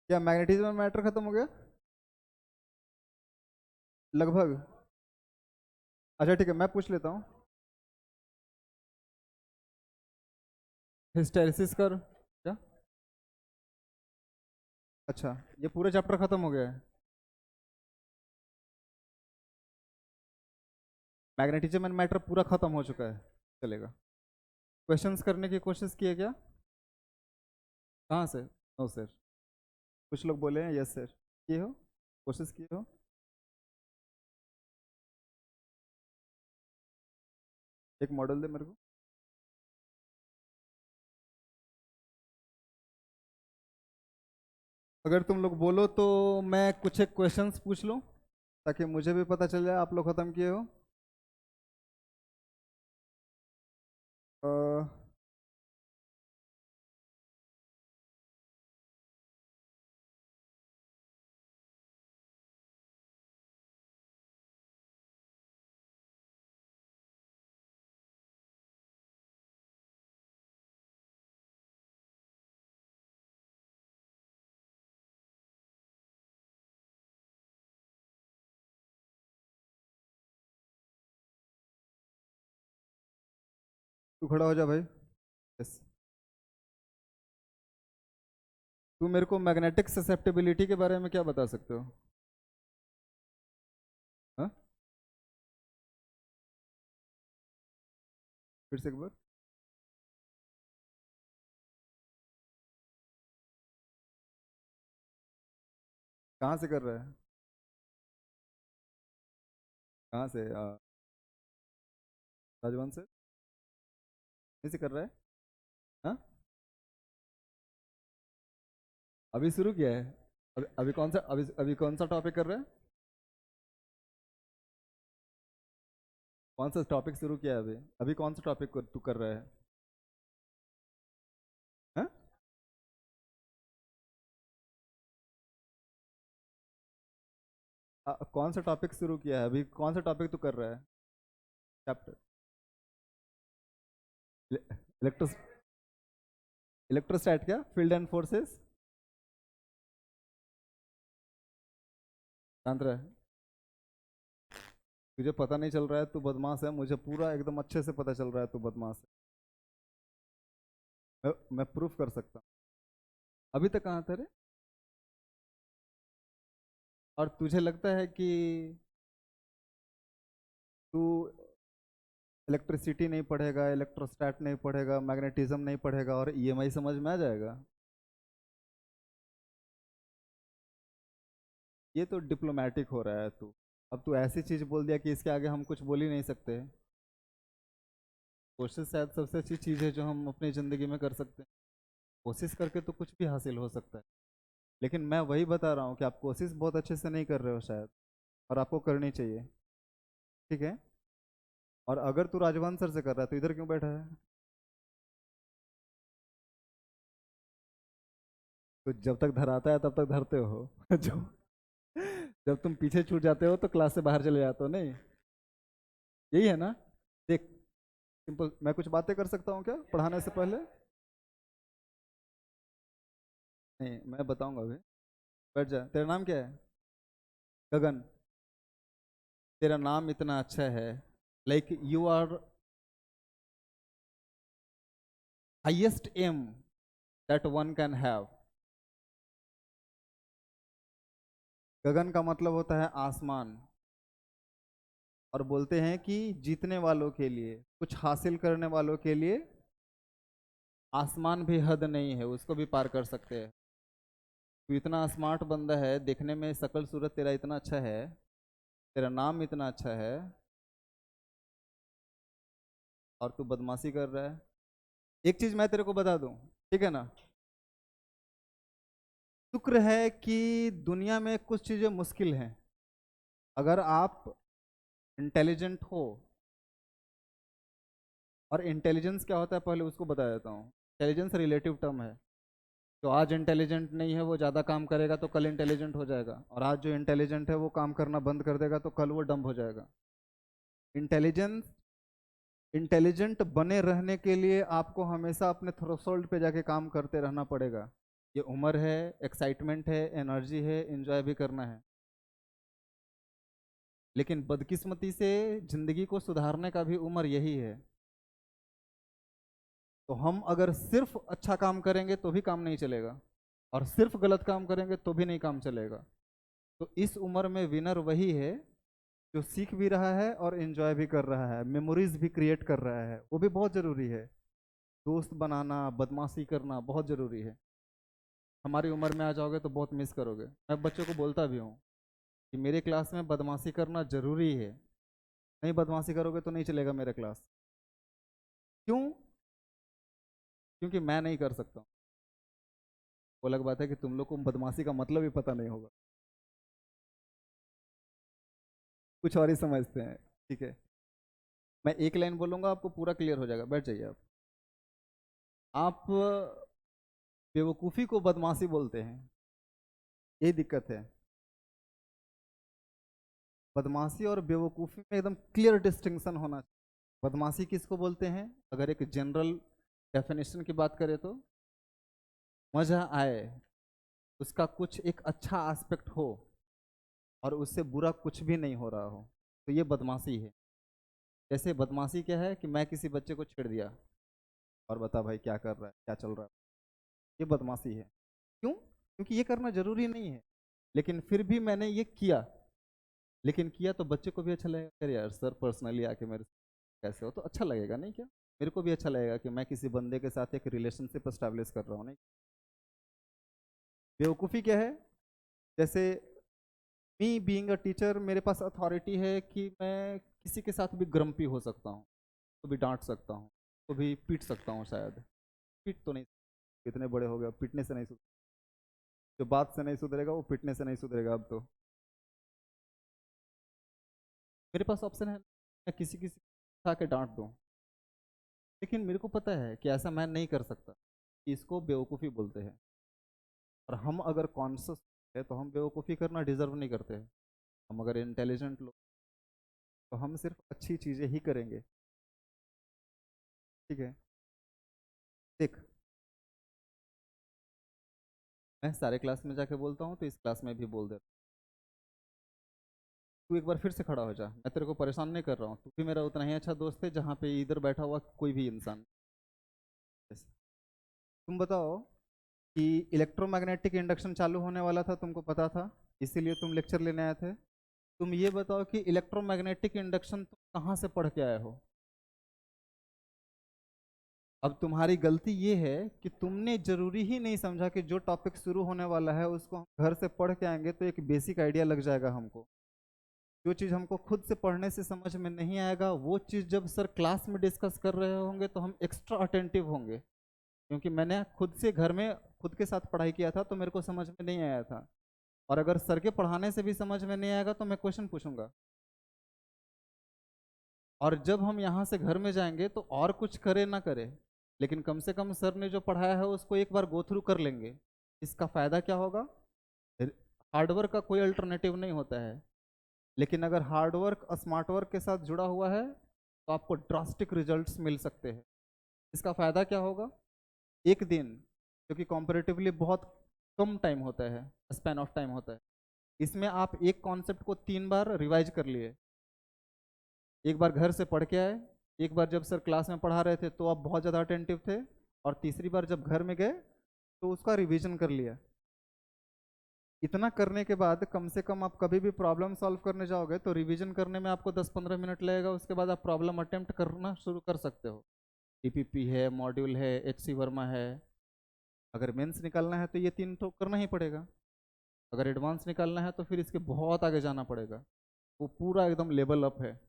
क्या magnetism matter खत्म हो गया लगभग? अच्छा ठीक है, मैं पूछ लेता हूँ। हिस्टेरिसिस कर क्या? अच्छा, ये पूरा चैप्टर खत्म हो गया है? मैग्नेटिज्म एंड मैटर पूरा खत्म हो चुका है? चलेगा। क्वेश्चंस करने की कोशिश किए क्या? कहाँ से? No sir. कुछ लोग बोले हैं यस सर। किए हो? कोशिश किए हो? एक मॉडल दे मेरे को। अगर तुम लोग बोलो तो मैं कुछ एक क्वेश्चंस पूछ लूँ, ताकि मुझे भी पता चल जाए आप लोग खत्म किए हो। अ, तू खड़ा हो जा भाई। यस। तू मेरे को मैग्नेटिक ससेप्टिबिलिटी के बारे में क्या बता सकते हो? हाँ, फिर से एक बार। कहाँ से कर रहा है? कहाँ से राजवन से? कहीं से कर रहा है? हाँ, अभी शुरू किया है? अभी कौन सा, अभी कौन सा टॉपिक कर रहा है? कौन सा टॉपिक शुरू किया है अभी? अभी कौन सा टॉपिक तू कर रहा है? हाँ? कौन सा टॉपिक शुरू किया है अभी? कौन सा टॉपिक तू कर रहा है? चैप्टर? इलेक्ट्रो इलेक्ट्रोस्टैट क्या, फील्ड एंड फोर्सेस? शांत रहे। तुझे पता नहीं चल रहा है, तू बदमाश है, मुझे पूरा एकदम अच्छे से पता चल रहा है तू बदमाश है। मैं प्रूफ कर सकता हूँ। अभी तक कहाँ थे रे? और तुझे लगता है कि तू इलेक्ट्रिसिटी नहीं पढ़ेगा, इलेक्ट्रोस्टैट नहीं पढ़ेगा, मैग्नेटिज्म नहीं पढ़ेगा और ईएमआई समझ में आ जाएगा? ये तो डिप्लोमेटिक हो रहा है तू। अब तू ऐसी चीज बोल दिया कि इसके आगे हम कुछ बोल ही नहीं सकते। कोशिश शायद सबसे अच्छी चीज है जो हम अपनी जिंदगी में कर सकते हैं। कोशिश करके तो कुछ भी हासिल हो सकता है। लेकिन मैं वही बता रहा हूँ कि आप कोशिश बहुत अच्छे से नहीं कर रहे हो शायद, और आपको करनी चाहिए। ठीक है? और अगर तू राजवंश सर से कर रहा है तो इधर क्यों बैठा है? तो जब तक धराता है तब तक धरते हो जो जब तुम पीछे छूट जाते हो तो क्लास से बाहर चले जाते हो, नहीं? यही है ना? देख, सिंपल, मैं कुछ बातें कर सकता हूँ क्या पढ़ाने से पहले? नहीं, मैं बताऊंगा अभी। बैठ जा। तेरा नाम क्या है? गगन। तेरा नाम इतना अच्छा है, like you are highest aim that one can have. Gagan का मतलब होता है आसमान। और बोलते हैं कि जीतने वालों के लिए, कुछ हासिल करने वालों के लिए आसमान भी हद नहीं है, उसको भी पार कर सकते हैं। तू इतना स्मार्ट बंदा है, देखने में शकल सूरत तेरा इतना अच्छा है, तेरा नाम इतना अच्छा है, और तू बदमाशी कर रहा है। एक चीज मैं तेरे को बता दूं, ठीक है ना? शुक्र है कि दुनिया में कुछ चीजें मुश्किल हैं। अगर आप इंटेलिजेंट हो, और इंटेलिजेंस क्या होता है पहले उसको बता देता हूँ। इंटेलिजेंस रिलेटिव टर्म है। जो आज इंटेलिजेंट नहीं है वो ज़्यादा काम करेगा तो कल इंटेलिजेंट हो जाएगा, और आज जो इंटेलिजेंट है वो काम करना बंद कर देगा तो कल वो डम्ब हो जाएगा। इंटेलिजेंस इंटेलिजेंट बने रहने के लिए आपको हमेशा अपने थ्रेशोल्ड पे जाके काम करते रहना पड़ेगा। ये उम्र है, एक्साइटमेंट है, एनर्जी है, एंजॉय भी करना है। लेकिन बदकिस्मती से जिंदगी को सुधारने का भी उम्र यही है। तो हम अगर सिर्फ अच्छा काम करेंगे तो भी काम नहीं चलेगा, और सिर्फ गलत काम करेंगे तो भी नहीं काम चलेगा। तो इस उम्र में विनर वही है जो सीख भी रहा है और एंजॉय भी कर रहा है, मेमोरीज भी क्रिएट कर रहा है, वो भी बहुत जरूरी है। दोस्त बनाना, बदमाशी करना बहुत जरूरी है। हमारी उम्र में आ जाओगे तो बहुत मिस करोगे। मैं बच्चों को बोलता भी हूँ कि मेरे क्लास में बदमाशी करना जरूरी है, नहीं बदमाशी करोगे तो नहीं चलेगा मेरा क्लास। क्यों? क्योंकि मैं नहीं कर सकता हूँ। वो अलग बात है कि तुम लोग को बदमाशी का मतलब ही पता नहीं होगा, कुछ और ही समझते हैं। ठीक है, मैं एक लाइन बोलूंगा आपको पूरा क्लियर हो जाएगा, बैठ जाइए आप। आप बेवकूफ़ी को बदमाशी बोलते हैं, यही दिक्कत है। बदमाशी और बेवकूफ़ी में एकदम क्लियर डिस्टिंक्शन होना चाहिए। बदमाशी किसको बोलते हैं? अगर एक जनरल डेफिनेशन की बात करें तो मजा आए, उसका कुछ एक अच्छा एस्पेक्ट हो और उससे बुरा कुछ भी नहीं हो रहा हो, तो ये बदमाशी है। जैसे बदमाशी क्या है कि मैं किसी बच्चे को छेड़ दिया और बता भाई क्या कर रहा है, क्या चल रहा है, ये बदमाशी है। क्यों? क्योंकि ये करना जरूरी नहीं है, लेकिन फिर भी मैंने ये किया। लेकिन किया तो बच्चे को भी अच्छा लगेगा, अरे यार सर पर्सनली आके मेरे साथ कैसे हो, तो अच्छा लगेगा नहीं क्या? मेरे को भी अच्छा लगेगा कि मैं किसी बंदे के साथ एक रिलेशनशिप एस्टैब्लिश कर रहा हूँ, नहीं? बेवकूफ़ी क्या है? जैसे मी बीइंग अ टीचर, मेरे पास अथॉरिटी है कि मैं किसी के साथ भी ग्रम्पी हो सकता हूँ, तो भी डांट सकता हूँ, तो भी पीट सकता हूँ शायद। पीट तो नहीं, इतने बड़े हो गए, पीटने से नहीं सुधर। जो बात से नहीं सुधरेगा वो पीटने से नहीं सुधरेगा अब तो। मेरे पास ऑप्शन है, मैं किसी किसी को आके डांट दूँ, लेकिन मेरे को पता है कि ऐसा मैं नहीं कर सकता। इसको बेवकूफ़ी बोलते हैं। और हम अगर कॉन्शियस है तो हम बेवकूफ़ी करना डिजर्व नहीं करते हैं। हम अगर इंटेलिजेंट लोग तो हम सिर्फ अच्छी चीज़ें ही करेंगे। ठीक है, देख, मैं सारे क्लास में जाके बोलता हूँ तो इस क्लास में भी बोल देता हूँ। तू एक बार फिर से खड़ा हो जा, मैं तेरे को परेशान नहीं कर रहा हूँ, तू भी मेरा उतना ही अच्छा दोस्त है जहाँ पे इधर बैठा हुआ कोई भी इंसान। जैसे तुम बताओ कि इलेक्ट्रोमैग्नेटिक इंडक्शन चालू होने वाला था, तुमको पता था, इसीलिए तुम लेक्चर लेने आए थे। तुम ये बताओ कि इलेक्ट्रोमैग्नेटिक इंडक्शन तुम कहाँ से पढ़ के आए हो? अब तुम्हारी गलती ये है कि तुमने जरूरी ही नहीं समझा कि जो टॉपिक शुरू होने वाला है उसको हम घर से पढ़ के आएंगे तो एक बेसिक आइडिया लग जाएगा हमको। जो चीज़ हमको खुद से पढ़ने से समझ में नहीं आएगा, वो चीज़ जब सर क्लास में डिस्कस कर रहे होंगे तो हम एक्स्ट्रा अटेंटिव होंगे, क्योंकि मैंने खुद से घर में खुद के साथ पढ़ाई किया था तो मेरे को समझ में नहीं आया था। और अगर सर के पढ़ाने से भी समझ में नहीं आएगा तो मैं क्वेश्चन पूछूंगा। और जब हम यहाँ से घर में जाएंगे तो और कुछ करे ना करे, लेकिन कम से कम सर ने जो पढ़ाया है उसको एक बार गो थ्रू कर लेंगे। इसका फायदा क्या होगा? हार्डवर्क का कोई अल्टरनेटिव नहीं होता है, लेकिन अगर हार्डवर्क स्मार्ट वर्क के साथ जुड़ा हुआ है तो आपको ड्रास्टिक रिजल्ट्स मिल सकते हैं। इसका फायदा क्या होगा? एक दिन, जो कि कंपैरेटिवली बहुत कम टाइम होता है, स्पैन ऑफ टाइम होता है, इसमें आप एक कॉन्सेप्ट को 3 बार रिवाइज कर लिए। एक बार घर से पढ़ के आए, एक बार जब सर क्लास में पढ़ा रहे थे तो आप बहुत ज़्यादा अटेंटिव थे, और तीसरी बार जब घर में गए तो उसका रिवीजन कर लिया। इतना करने के बाद कम से कम आप कभी भी प्रॉब्लम सॉल्व करने जाओगे तो रिवीजन करने में आपको 10-15 मिनट लगेगा, उसके बाद आप प्रॉब्लम अटेम्प्ट करना शुरू कर सकते हो। टीपीपी है, मॉड्यूल है, एचसी वर्मा है। अगर मेंस निकालना है तो ये 3 तो करना ही पड़ेगा। अगर एडवांस निकालना है तो फिर इसके बहुत आगे जाना पड़ेगा, वो पूरा एकदम लेवल अप है।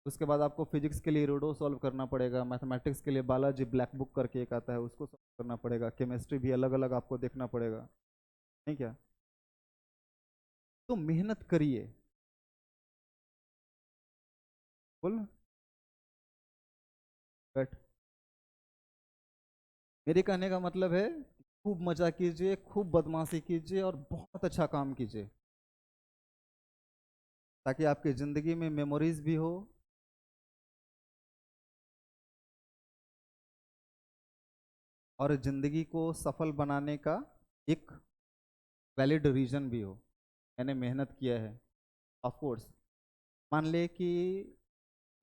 उसके बाद आपको फिजिक्स के लिए रूडो सॉल्व करना पड़ेगा, मैथमेटिक्स के लिए बालाजी ब्लैक बुक करके एक आता है उसको सॉल्व करना पड़ेगा, केमिस्ट्री भी अलग अलग आपको देखना पड़ेगा, नहीं क्या? तो मेहनत करिए। बोल, बैठ। मेरे कहने का मतलब है खूब मजा कीजिए, खूब बदमाशी कीजिए और बहुत अच्छा काम कीजिए, ताकि आपकी ज़िंदगी में मेमोरीज भी हो और ज़िंदगी को सफल बनाने का एक वैलिड रीजन भी हो, मैंने मेहनत किया है। ऑफ कोर्स, मान ले कि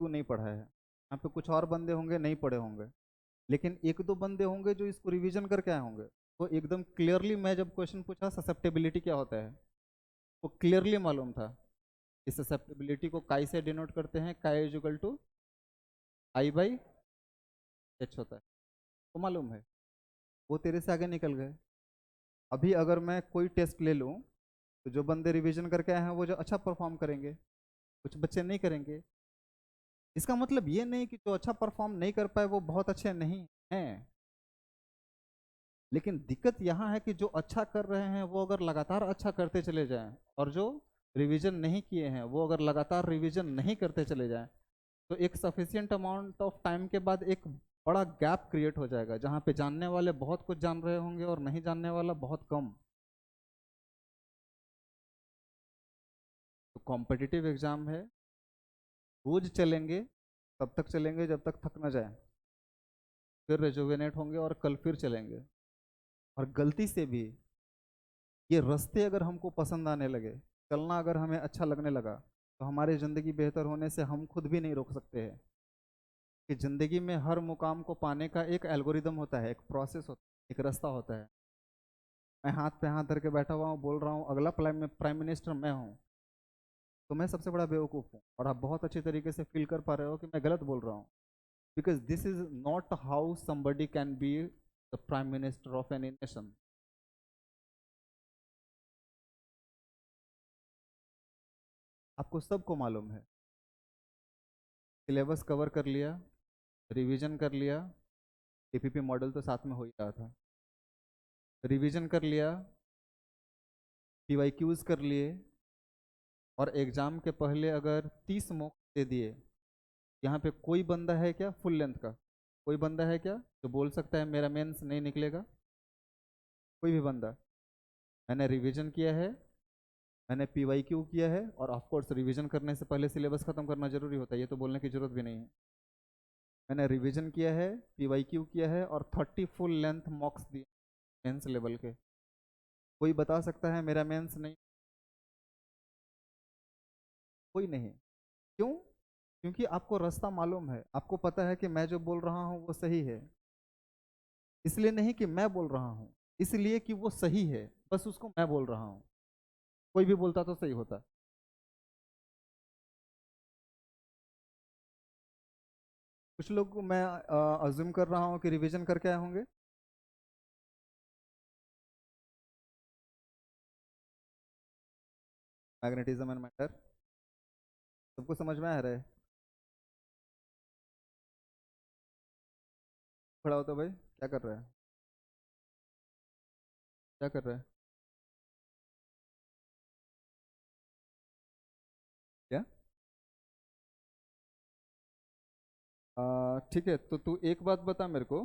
तू नहीं पढ़ा है, यहाँ पे कुछ और बंदे होंगे नहीं पढ़े होंगे, लेकिन एक दो बंदे होंगे जो इसको रिवीजन करके आए होंगे। तो एकदम क्लियरली मैं जब क्वेश्चन पूछा ससेप्टेबिलिटी क्या होता है, वो क्लियरली मालूम था। इस ससेप्टेबिलिटी को काई से डिनोट करते हैं, chi is equal to I by H होता है, वो मालूम है। वो तेरे से आगे निकल गए। अभी अगर मैं कोई टेस्ट ले लूँ, तो जो बंदे रिवीजन करके आए हैं वो जो अच्छा परफॉर्म करेंगे, कुछ बच्चे नहीं करेंगे। इसका मतलब ये नहीं कि जो अच्छा परफॉर्म नहीं कर पाए वो बहुत अच्छे नहीं हैं, लेकिन दिक्कत यहाँ है कि जो अच्छा कर रहे हैं वो अगर लगातार अच्छा करते चले जाएं, और जो रिवीजन नहीं किए हैं वो अगर लगातार रिवीजन नहीं करते चले जाएं, तो एक सफिशियंट अमाउंट ऑफ टाइम के बाद एक बड़ा गैप क्रिएट हो जाएगा, जहाँ पे जानने वाले बहुत कुछ जान रहे होंगे और नहीं जानने वाला बहुत कम। तो कॉम्पिटिटिव एग्जाम है, रोज चलेंगे, तब तक चलेंगे जब तक थक ना जाए, फिर रेजुवेनेट होंगे और कल फिर चलेंगे। और गलती से भी ये रास्ते अगर हमको पसंद आने लगे, चलना अगर हमें अच्छा लगने लगा, तो हमारी ज़िंदगी बेहतर होने से हम खुद भी नहीं रोक सकते हैं। कि ज़िंदगी में हर मुकाम को पाने का एक एल्गोरिदम होता है, एक प्रोसेस होता है, एक रास्ता होता है। मैं हाथ पे हाथ धर के बैठा हुआ हूँ, बोल रहा हूँ अगला प्राइम मिनिस्टर मैं हूँ, तो मैं सबसे बड़ा बेवकूफ़ हूँ, और आप बहुत अच्छी तरीके से फील कर पा रहे हो कि मैं गलत बोल रहा हूँ। Because this is not how somebody can be the prime minister of any nation. आपको सबको मालूम है, सिलेबस कवर कर लिया, रिवीजन कर लिया, टीपीपी मॉडल तो साथ में हो ही रहा था, रिवीजन कर लिया, पीवाईक्यूज कर लिए, और एग्जाम के पहले अगर 30 मॉक दे दिए। यहाँ पे कोई बंदा है क्या फुल लेंथ का, कोई बंदा है क्या जो बोल सकता है मेरा मेंस नहीं निकलेगा? कोई भी बंदा? मैंने रिवीजन किया है, मैंने पीवाईक्यू किया है, और ऑफ कोर्स रिवीजन करने से पहले सिलेबस खत्म करना जरूरी होता है, ये तो बोलने की जरूरत भी नहीं है। मैंने रिवीजन किया है, पीवाईक्यू किया है, और 30 फुल लेंथ मॉक्स दिए मेंस लेवल के। कोई बता सकता है मेरा मेंस नहीं? कोई नहीं। क्यों? क्योंकि आपको रास्ता मालूम है, आपको पता है कि मैं जो बोल रहा हूँ वो सही है। इसलिए नहीं कि मैं बोल रहा हूँ, इसलिए कि वो सही है, बस उसको मैं बोल रहा हूँ। कोई भी बोलता तो सही होता। कुछ लोग को मैं अज्यूम कर रहा हूँ कि रिवीजन करके आए होंगे। मैग्नेटिज्म एंड मैटर सबको समझ में आ रहा है? खड़ा हो तो भाई, क्या कर रहा है? क्या कर रहा है? क्या? ठीक है, तो तू एक बात बता मेरे को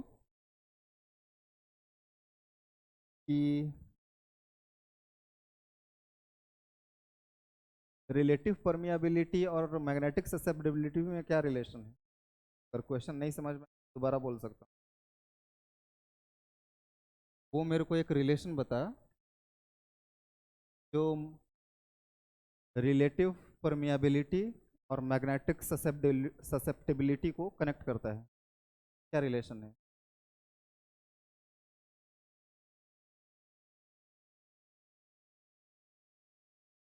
कि रिलेटिव परमियाबिलिटी और मैग्नेटिक ससेप्टिबिलिटी में क्या रिलेशन है? अगर क्वेश्चन नहीं समझ में दोबारा बोल सकता हूँ। वो मेरे को एक रिलेशन बता जो रिलेटिव परमियाबिलिटी और मैग्नेटिक ससेप्टिबिलिटी को कनेक्ट करता है। क्या रिलेशन है?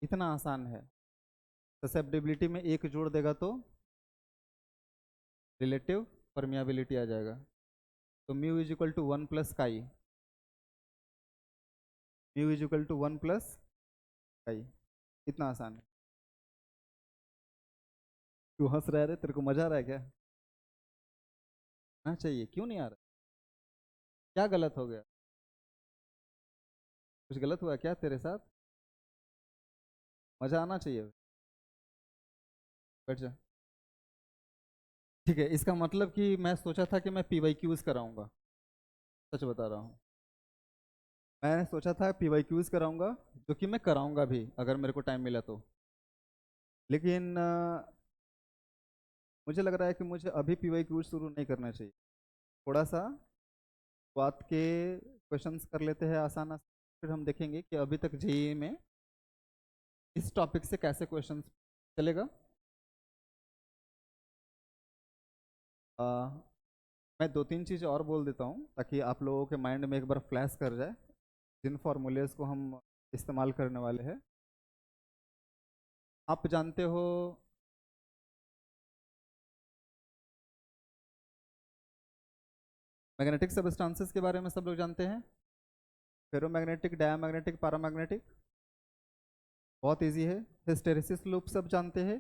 इतना आसान है। ससेप्टिबिलिटी में एक जोड़ देगा तो रिलेटिव परमियाबिलिटी आ जाएगा। तो म्यू इज इक्वल टू 1 + काई, म्यू इज इक्वल टू 1 + काई। इतना आसान है। तू हंस रहा है रे, तेरे को मजा आ रहा है क्या? ना चाहिए, क्यों नहीं आ रहा? क्या गलत हो गया? कुछ गलत हुआ क्या तेरे साथ? मजा आना चाहिए। बैठ जा। ठीक है, इसका मतलब कि मैं सोचा था कि मैं पीवाईक्यूज कराऊंगा। सच बता रहा हूँ, मैंने सोचा था पीवाईक्यूज कराऊंगा, जो कि मैं कराऊंगा भी अगर मेरे को टाइम मिला तो। लेकिन मुझे लग रहा है कि मुझे अभी पीवाईक्यूज शुरू नहीं करना चाहिए। थोड़ा सा बात के क्वेश्चंस कर लेते हैं आसान आसान, फिर हम देखेंगे कि अभी तक जेईई में इस टॉपिक से कैसे क्वेश्चंस चलेगा। आ, मैं दो तीन चीज़ और बोल देता हूँ ताकि आप लोगों के माइंड में एक बार फ्लैश कर जाए जिन फॉर्मूलेज को हम इस्तेमाल करने वाले हैं। आप जानते हो मैग्नेटिक सबस्टांसेस के बारे में, सब लोग जानते हैं। फेरोमैग्नेटिक, डायमैग्नेटिक, पैरामैग्नेटिक, बहुत इजी है। हिस्टेरिसिस लूप सब जानते हैं।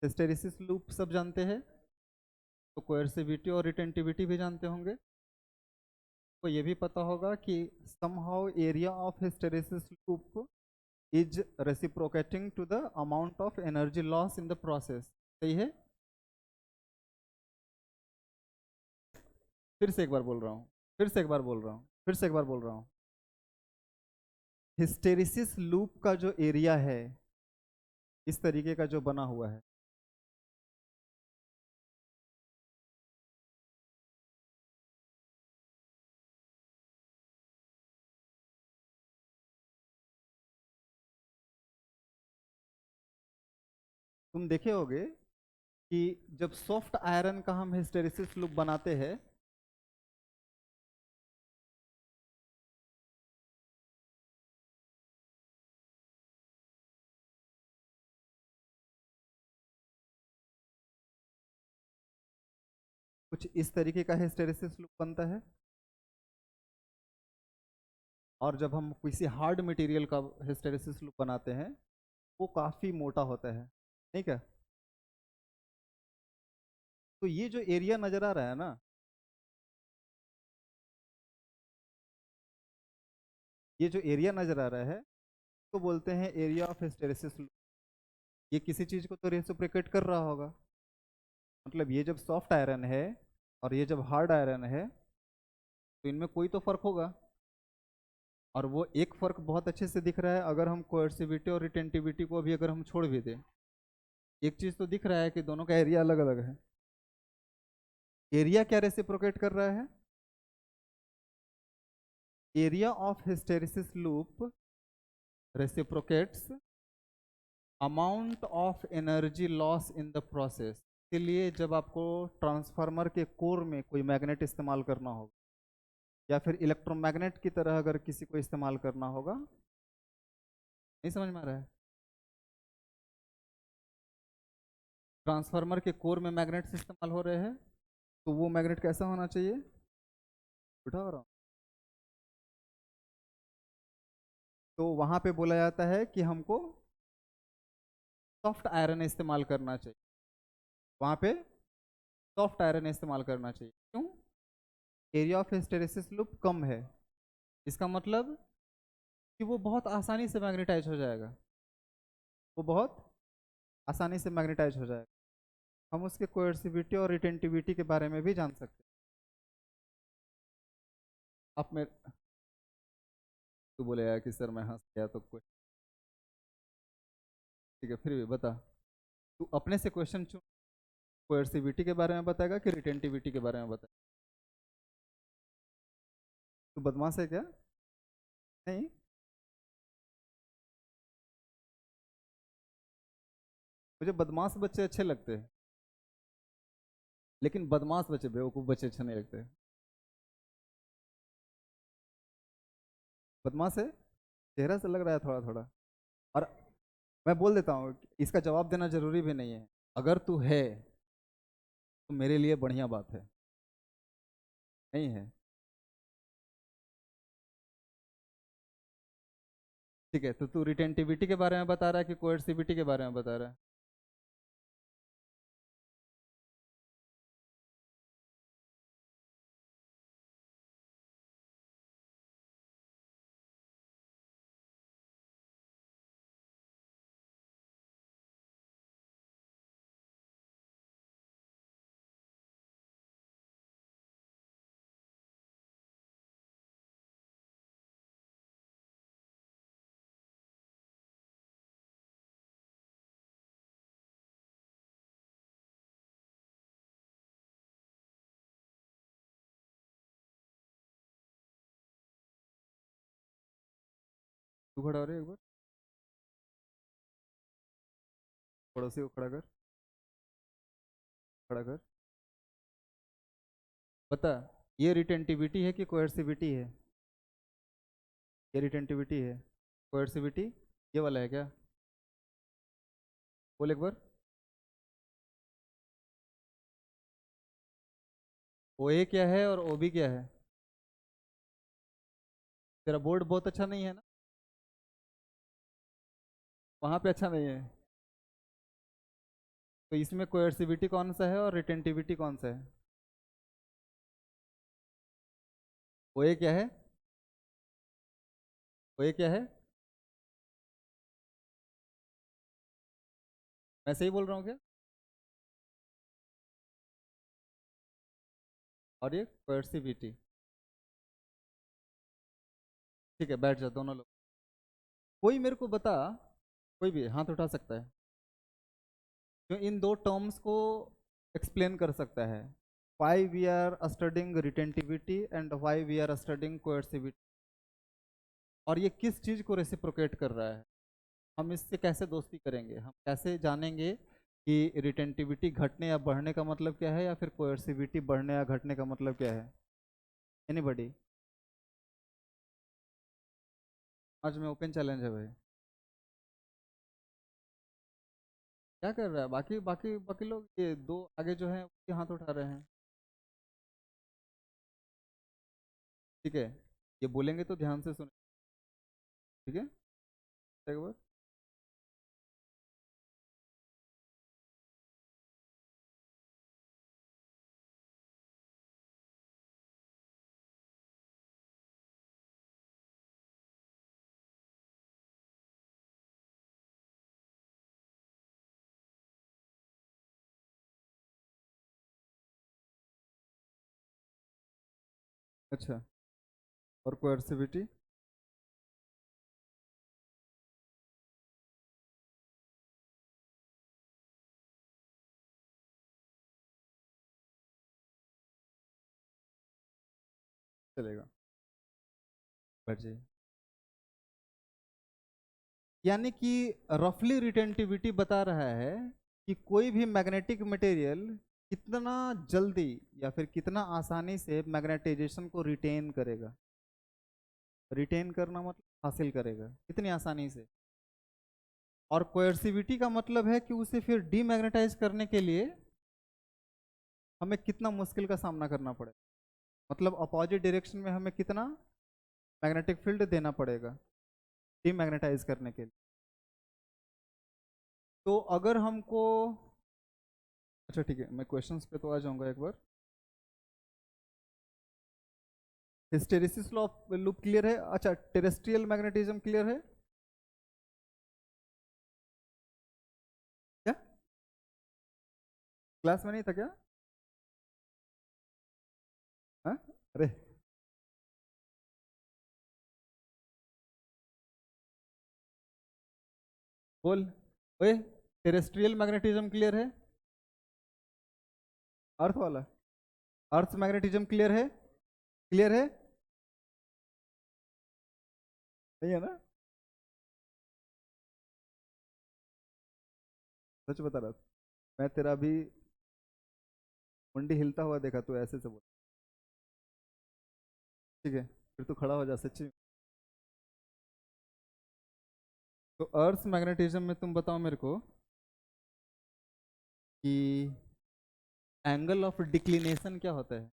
हिस्टेरिसिस लूप सब जानते हैं तो कोएर्सिविटी और रिटेंटिविटी भी जानते होंगे। तो ये भी पता होगा कि somehow area of hysteresis loop is reciprocating to the amount of energy loss in the process. सही है। फिर से एक बार बोल रहा हूँ, फिर से एक बार बोल रहा हूँ, फिर से एक बार बोल रहा हूँ। हिस्टेरिसिस लूप का जो एरिया है इस तरीके का जो बना हुआ है, तुम देखे होगे कि जब सॉफ्ट आयरन का हम हिस्टेरिसिस लूप बनाते हैं कुछ इस तरीके का हिस्टेरिसिस लूप बनता है। और जब हम किसी हार्ड मटेरियल का हिस्टेरिसिस लूप बनाते हैं वो काफ़ी मोटा होता है, ठीक है। तो ये जो एरिया नज़र आ रहा है ना, ये जो एरिया नज़र आ रहा है तो बोलते हैं एरिया ऑफ हिस्टेरिसिस लूप। ये किसी चीज़ को तो रेसिप्रोकेट कर रहा होगा। मतलब ये जब सॉफ्ट आयरन है और ये जब हार्ड आयरन है तो इनमें कोई तो फर्क होगा। और वो एक फर्क बहुत अच्छे से दिख रहा है अगर हम कोएर्सिविटी और रिटेंटिविटी को भी अगर हम छोड़ भी दें। एक चीज़ तो दिख रहा है कि दोनों का एरिया अलग अलग है। एरिया क्या रेसिप्रोकेट कर रहा है? Area of hysteresis loop reciprocates amount of energy loss in the process. इसलिए जब आपको ट्रांसफार्मर के कोर में कोई मैग्नेट इस्तेमाल करना होगा या फिर इलेक्ट्रोमैग्नेट की तरह अगर किसी को इस्तेमाल करना होगा, नहीं समझ में आ रहा है? ट्रांसफार्मर के कोर में मैग्नेट्स इस्तेमाल हो रहे हैं तो वो मैग्नेट कैसा होना चाहिए? उठा हो रहा हूँ। तो वहां पे बोला जाता है कि हमको सॉफ्ट आयरन इस्तेमाल करना चाहिए। वहां पे सॉफ्ट आयरन इस्तेमाल करना चाहिए। क्यों? एरिया ऑफ हिस्टेरिसिस लूप कम है। इसका मतलब कि वो बहुत आसानी से मैग्नेटाइज हो जाएगा। वो बहुत आसानी से मैग्नेटाइज हो जाएगा। हम उसके कोएर्सिविटी और रिटेंटिविटी के बारे में भी जान सकते हैं। आप में तू बोले यार कि सर मैं हंस गया तो कोई, ठीक है फिर भी बता। तू अपने से क्वेश्चन चुन, कोएर्सिविटी के बारे में बताएगा कि रिटेंटिविटी के बारे में बताएगा? तू बदमाश है क्या? नहीं। मुझे बदमाश बच्चे अच्छे लगते हैं लेकिन बदमाश बच्चे, बेवकूफ़ बच्चे अच्छे नहीं लगते। बदमाश है, चेहरा से लग रहा है थोड़ा थोड़ा। और मैं बोल देता हूँ इसका जवाब देना जरूरी भी नहीं है। अगर तू है तो मेरे लिए बढ़िया बात है। नहीं है, ठीक है। तो तू रिटेंटिविटी के बारे में बता रहा है कि कोएर्सिविटी के बारे में बता रहा है? तू खड़ा हो रहे एक बार, पड़ोसी को खड़ा कर, खड़ा कर। बता, ये रिटेंटिविटी है कि कोएर्सिविटी है? ये रिटेंटिविटी है। कोएर्सिविटी ये वाला है क्या? बोल एक बार। ओ ए क्या है और ओ बी क्या है? तेरा बोर्ड बहुत अच्छा नहीं है ना? वहां पे अच्छा नहीं है? तो इसमें कोएर्सिविटी कौन सा है और रिटेंटिविटी कौन सा है? ओ ए क्या है? ओ ए क्या है? मैं सही बोल रहा हूँ क्या? और ये कोएर्सिविटी। ठीक है, बैठ जाओ दोनों लोग। कोई मेरे को बता, कोई भी हाथ उठा सकता है जो इन दो टर्म्स को एक्सप्लेन कर सकता है। Why we are studying retentivity and why we are studying coercivity, और ये किस चीज को रेसिप्रोकेट कर रहा है? हम इससे कैसे दोस्ती करेंगे? हम कैसे जानेंगे कि रिटेंटिविटी घटने या बढ़ने का मतलब क्या है, या फिर कोएर्सिविटी बढ़ने या घटने का मतलब क्या है? एनीबॉडी? आज में ओपन चैलेंज है भाई। क्या कर रहा है? बाकी बाकी बाकी लोग, ये दो आगे जो हैं उसके हाथ उठा रहे हैं। ठीक है, ये बोलेंगे तो ध्यान से सुने। ठीक है, एक बार। अच्छा, और कोएर्सिविटी? चलेगा, बैठ जाइए। यानी कि रफली रिटेंटिविटी बता रहा है कि कोई भी मैग्नेटिक मटेरियल कितना जल्दी या फिर कितना आसानी से मैग्नेटाइजेशन को रिटेन करेगा। रिटेन करना मतलब हासिल करेगा कितनी आसानी से। और कोएर्सिविटी का मतलब है कि उसे फिर डीमैग्नेटाइज करने के लिए हमें कितना मुश्किल का सामना करना पड़ेगा, मतलब अपोजिट डायरेक्शन में हमें कितना मैग्नेटिक फील्ड देना पड़ेगा डीमैग्नेटाइज करने के लिए। तो अगर हमको, अच्छा ठीक है, मैं क्वेश्चंस पे तो आ जाऊंगा एक बार। Hysteresis law of loop clear है? अच्छा, टेरेस्ट्रियल मैग्नेटिज्म क्लियर है क्या? क्लास में नहीं था क्या? हाँ? अरे, बोल। ओए, टेरेस्ट्रियल मैग्नेटिज्म क्लियर है? अर्थ वाला, अर्थ मैग्नेटिज्म क्लियर है? क्लियर है? नहीं है ना? सच बता रहा था। मैं तेरा भी मुंडी हिलता हुआ देखा, तू ऐसे से बोल। ठीक है, फिर तू खड़ा हो जा सच्ची। तो अर्थ मैग्नेटिज्म में तुम बताओ मेरे को कि एंगल ऑफ डिक्लिनेशन क्या होता है?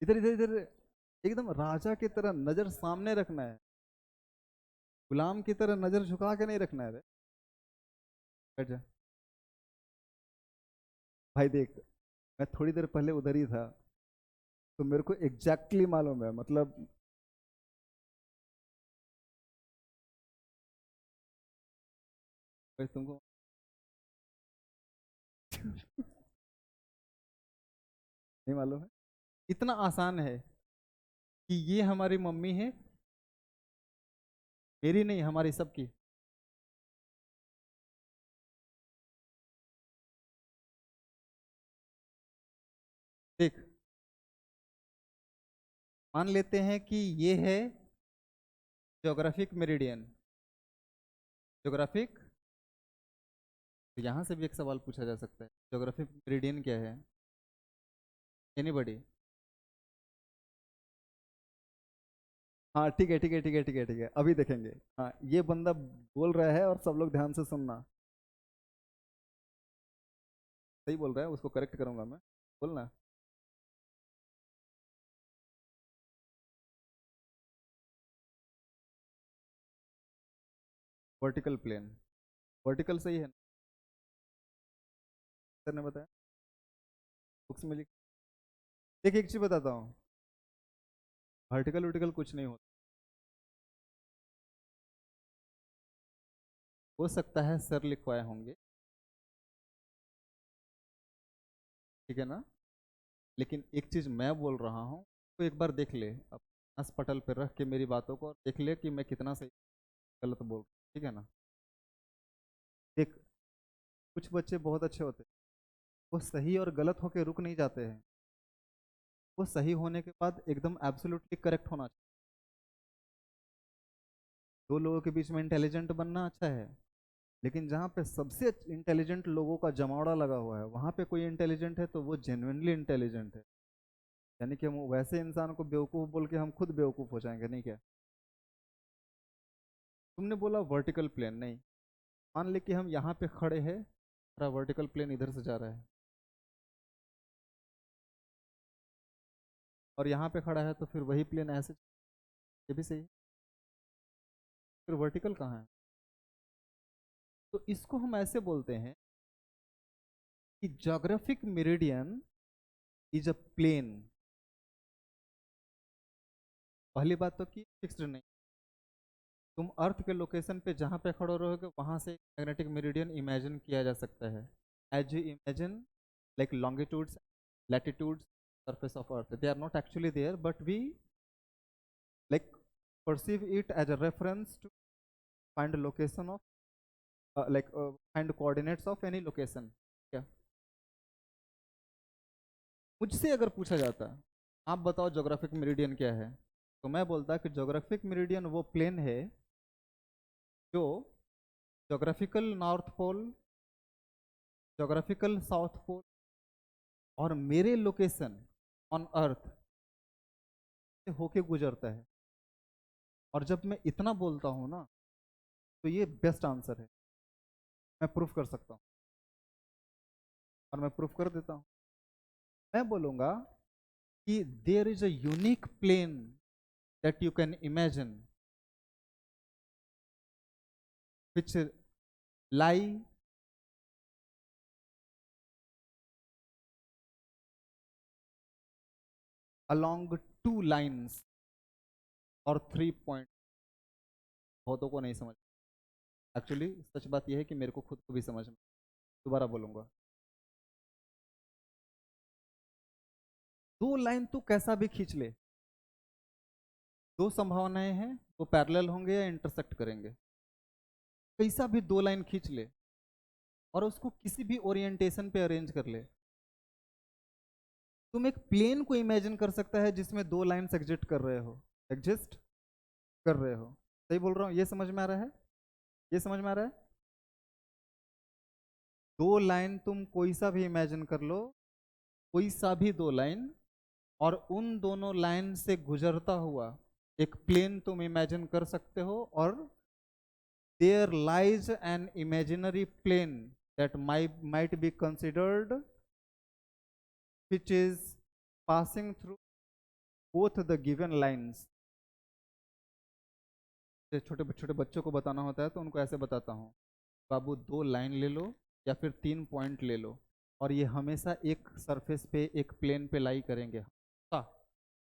इधर इधर इधर, एकदम राजा की तरह नजर सामने रखना है, गुलाम की तरह नजर झुका के नहीं रखना है रे। बैठ जा। भाई देख, मैं थोड़ी देर पहले उधर ही था, तो मेरे को एग्जैक्टली मालूम है, मतलब भाई तुमको नहीं मालूम है? इतना आसान है कि ये हमारी मम्मी है, मेरी नहीं हमारी सबकी। मान लेते हैं कि ये है ज्योग्राफिक मेरिडियन। ज्योग्राफिक, यहाँ से भी एक सवाल पूछा जा सकता है, ज्योग्राफिक मेरिडियन क्या है? एनीबॉडी? हाँ ठीक है ठीक है ठीक है ठीक है ठीक है, अभी देखेंगे। हाँ ये बंदा बोल रहा है और सब लोग ध्यान से सुनना। सही बोल रहा है, उसको करेक्ट करूंगा मैं, बोलना। वर्टिकल प्लेन, वर्टिकल सही है। सर ने बताया, बुक्स में लिख। देखिए एक चीज बताता हूँ, वर्टिकल वर्टिकल कुछ नहीं होता। हो सकता है सर लिखवाए होंगे, ठीक है ना, लेकिन एक चीज मैं बोल रहा हूँ, तो एक बार देख ले अब, पटल पे रख के मेरी बातों को, और देख ले कि मैं कितना सही गलत बोल रहा हूँ, ठीक है ना। देख, कुछ बच्चे बहुत अच्छे होते हैं, वो सही और गलत होके रुक नहीं जाते हैं, वो सही होने के बाद एकदम एब्सोल्युटली करेक्ट होना चाहिए। दो लोगों के बीच में इंटेलिजेंट बनना अच्छा है, लेकिन जहाँ पे सबसे इंटेलिजेंट लोगों का जमावड़ा लगा हुआ है, वहाँ पे कोई इंटेलिजेंट है तो वो जेन्युइनली इंटेलिजेंट है। यानी कि हम वैसे इंसान को बेवकूफ़ बोल के हम खुद बेवकूफ़ हो जाएंगे, नहीं क्या? तुमने बोला वर्टिकल प्लेन, नहीं, मान ले कि हम यहाँ पे खड़े हैं, हमारा वर्टिकल प्लेन इधर से जा रहा है, और यहाँ पे खड़ा है तो फिर वही प्लेन ऐसे, ये भी सही है, फिर वर्टिकल कहाँ है? तो इसको हम ऐसे बोलते हैं कि geographic meridian is a plane. पहली बात तो कि फिक्स्ड नहीं, तुम अर्थ के लोकेशन पे जहाँ पे खड़े रहोगे वहाँ से मैग्नेटिक मेरिडियन इमेजिन किया जा सकता है, as you imagine like longitudes, latitudes, surface of earth, they are not actually there, but we like perceive it as a reference to find a location of find coordinates of any location। क्या मुझसे अगर पूछा जाता, आप बताओ geographic meridian क्या है, तो मैं बोलता कि ज्योग्राफिक मेरिडियन वो प्लेन है जो geographical north pole, geographical south pole और मेरे लोकेशन ऑन अर्थ से होके गुजरता है। और जब मैं इतना बोलता हूँ ना, तो ये बेस्ट आंसर है, मैं प्रूफ कर सकता हूँ, और मैं प्रूफ कर देता हूँ। मैं बोलूँगा कि there is a unique plane that you can imagine which lie along two lines और 3 पॉइंट। बहुतों को नहीं समझ, एक्चुअली सच बात यह है कि मेरे को खुद को भी समझ में, दोबारा बोलूंगा, दो लाइन तू कैसा भी खींच ले, दो संभावनाएं हैं, वो पैरेलल होंगे या इंटरसेक्ट करेंगे। कैसा भी दो लाइन खींच ले और उसको किसी भी ओरिएंटेशन पे अरेंज कर ले, तुम एक प्लेन को इमेजिन कर सकता है जिसमें दो लाइन्स एग्जिस्ट कर रहे हो, एग्जिस्ट कर रहे हो। सही बोल रहा हूँ? ये समझ में आ रहा है? ये समझ में आ रहा है? दो लाइन तुम कोई सा भी इमेजिन कर लो, कोई सा भी दो लाइन, और उन दोनों लाइन से गुजरता हुआ एक प्लेन तुम इमेजिन कर सकते हो, और there lies an imaginary plane that might be considered which is passing through both the given lines। छोटे छोटे बच्चों को बताना होता है तो उनको ऐसे बताता हूँ, बाबू दो लाइन ले लो या फिर 3 पॉइंट ले लो, और ये हमेशा एक सरफेस पे, एक प्लेन पे लाई करेंगे।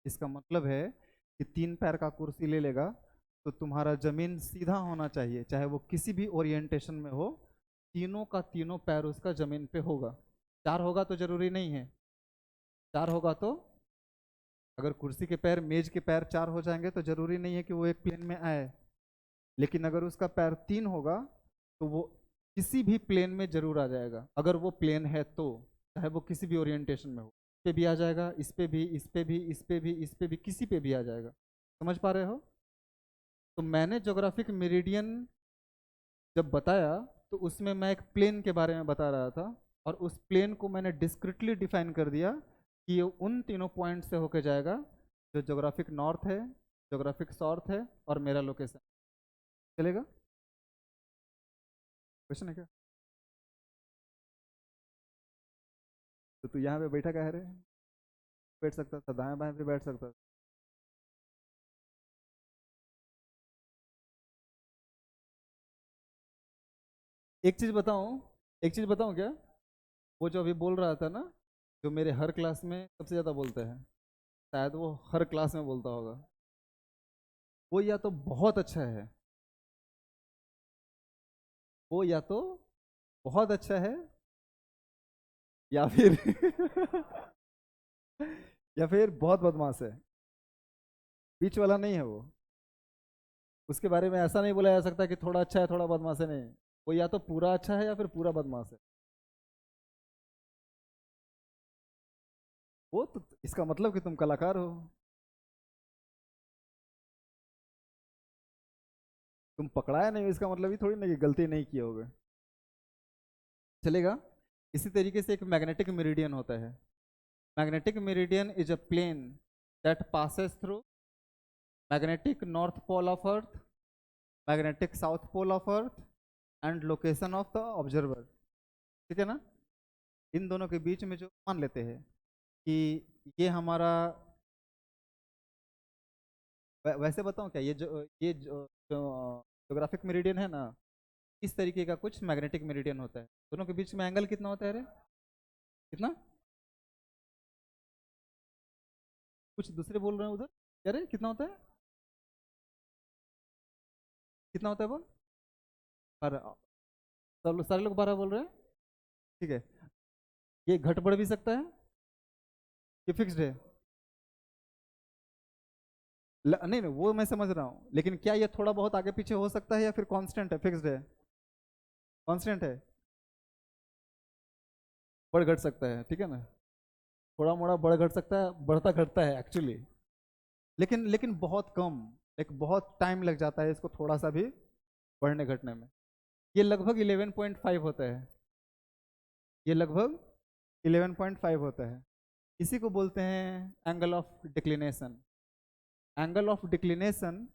इसका मतलब है कि 3 पैर का कुर्सी ले लेगा तो तुम्हारा जमीन सीधा होना चाहिए, चाहे वो किसी भी ओरिएंटेशन में हो, तीनों का तीनों पैर उसका जमीन पे होगा। चार होगा तो जरूरी नहीं है, चार होगा तो, अगर कुर्सी के पैर, मेज के पैर चार हो जाएंगे तो जरूरी नहीं है कि वो एक प्लेन में आए, लेकिन अगर उसका पैर 3 होगा तो वो किसी भी प्लेन में जरूर आ जाएगा, अगर वो प्लेन है तो, चाहे वो किसी भी ओरिएंटेशन में हो। पे भी आ जाएगा, इस पे भी, इस पे भी, इस पे भी, इस पे भी, किसी पे भी आ जाएगा। समझ पा रहे हो? तो मैंने ज्योग्राफिक मेरिडियन जब बताया तो उसमें मैं एक प्लेन के बारे में बता रहा था, और उस प्लेन को मैंने डिस्क्रिटली डिफाइन कर दिया कि ये उन तीनों पॉइंट से होके जाएगा जो ज्योग्राफिक नॉर्थ है, ज्योग्राफिक साउथ है, और मेरा लोकेशन। चलेगा? क्वेश्चन है क्या? तो तू यहाँ पे बैठा कह रहे? बैठ सकता था, दाएं बाएं पे बैठ सकता था। एक चीज बताऊं, एक चीज बताऊं क्या? वो जो अभी बोल रहा था ना, जो मेरे हर क्लास में सबसे ज्यादा बोलते हैं, शायद वो हर क्लास में बोलता होगा, वो या तो बहुत अच्छा है, वो या तो बहुत अच्छा है, या फिर या फिर बहुत बदमाश है। बीच वाला नहीं है वो। उसके बारे में ऐसा नहीं बोला जा सकता कि थोड़ा अच्छा है थोड़ा बदमाश है, नहीं। वो या तो पूरा अच्छा है या फिर पूरा बदमाश है। वो तो इसका मतलब कि तुम कलाकार हो। तुम पकड़ाया नहीं, इसका मतलब ये थोड़ी ना कि गलती नहीं किए होगे। चलेगा? इसी तरीके से एक मैग्नेटिक मेरिडियन होता है। Magnetic meridian is a plane that passes through magnetic north pole of earth, magnetic south pole of earth, and location of the observer. ठीक है ना? इन दोनों के बीच में जो मान लेते हैं कि ये हमारा, वैसे बताऊं क्या, ये जो ज्योग्राफिक मेरिडियन है ना, इस तरीके का कुछ मैग्नेटिक मेरिडियन होता है। दोनों के बीच में एंगल कितना होता है रे? कितना? कुछ दूसरे बोल रहे हैं उधर, कह रहे कितना होता है? कितना होता है बोल? और सारे लोग 12 बोल रहे हैं। ठीक है। ये घट बढ़ भी सकता है, ये फिक्स्ड है। नहीं नहीं, वो मैं समझ रहा हूँ, लेकिन क्या ये थोड़ा बहुत आगे पीछे हो सकता है या फिर कांस्टेंट है, फिक्स्ड है? कांस्टेंट है। बढ़ घट सकता है, ठीक है ना? थोड़ा मोड़ा बढ़ घट सकता है, बढ़ता घटता है एक्चुअली। लेकिन बहुत कम, एक बहुत टाइम लग जाता है इसको थोड़ा सा भी बढ़ने घटने में। ये लगभग 11.5 होता है। ये लगभग 11.5 होता है। इसी को बोलते हैं angle of declination. Angle of declination,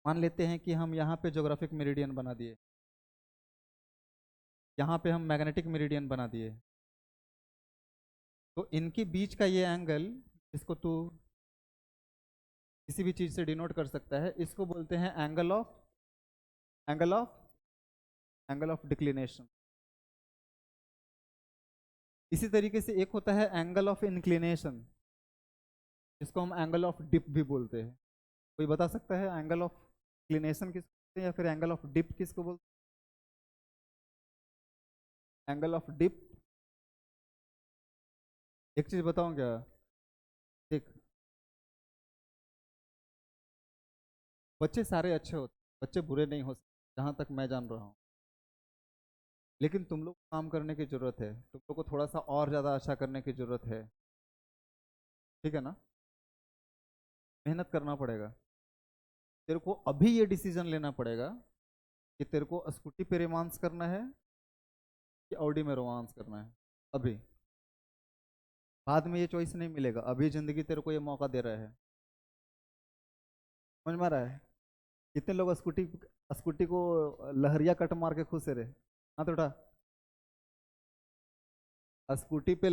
मान लेते हैं कि हम यहाँ पे ज्योग्राफिक मेरिडियन बना दिए, यहाँ पे हम मैग्नेटिक मेरिडियन बना दिए, तो इनके बीच का ये एंगल, इसको तू किसी भी चीज से डिनोट कर सकता है, इसको बोलते हैं angle of angle of declination. इसी तरीके से एक होता है एंगल ऑफ इंक्लिनेशन, इसको हम एंगल ऑफ डिप भी बोलते हैं। कोई बता सकता है एंगल ऑफ इंक्लिनेशन किसको बोलते हैं या फिर एंगल ऑफ डिप किसको बोलते हैं? एंगल ऑफ डिप, एक चीज बताऊं क्या? देख, बच्चे सारे अच्छे होते, बच्चे बुरे नहीं हो सकते जहां तक मैं जान रहा हूँ। लेकिन तुम लोग को काम करने की जरूरत है, तुम लोग को थोड़ा सा और ज्यादा अच्छा करने की जरूरत है। ठीक है ना? मेहनत करना पड़ेगा। तेरे को अभी ये डिसीजन लेना पड़ेगा कि तेरे को स्कूटी पे रोमांस करना है कि ऑडी में रोमांस करना है। अभी, बाद में ये चॉइस नहीं मिलेगा, अभी जिंदगी तेरे को ये मौका दे रहा है। समझ में आ रहा है? कितने लोग स्कूटी स्कूटी को लहरिया कट मार के खुश है रे? हाँ तो उठा। स्कूटी पे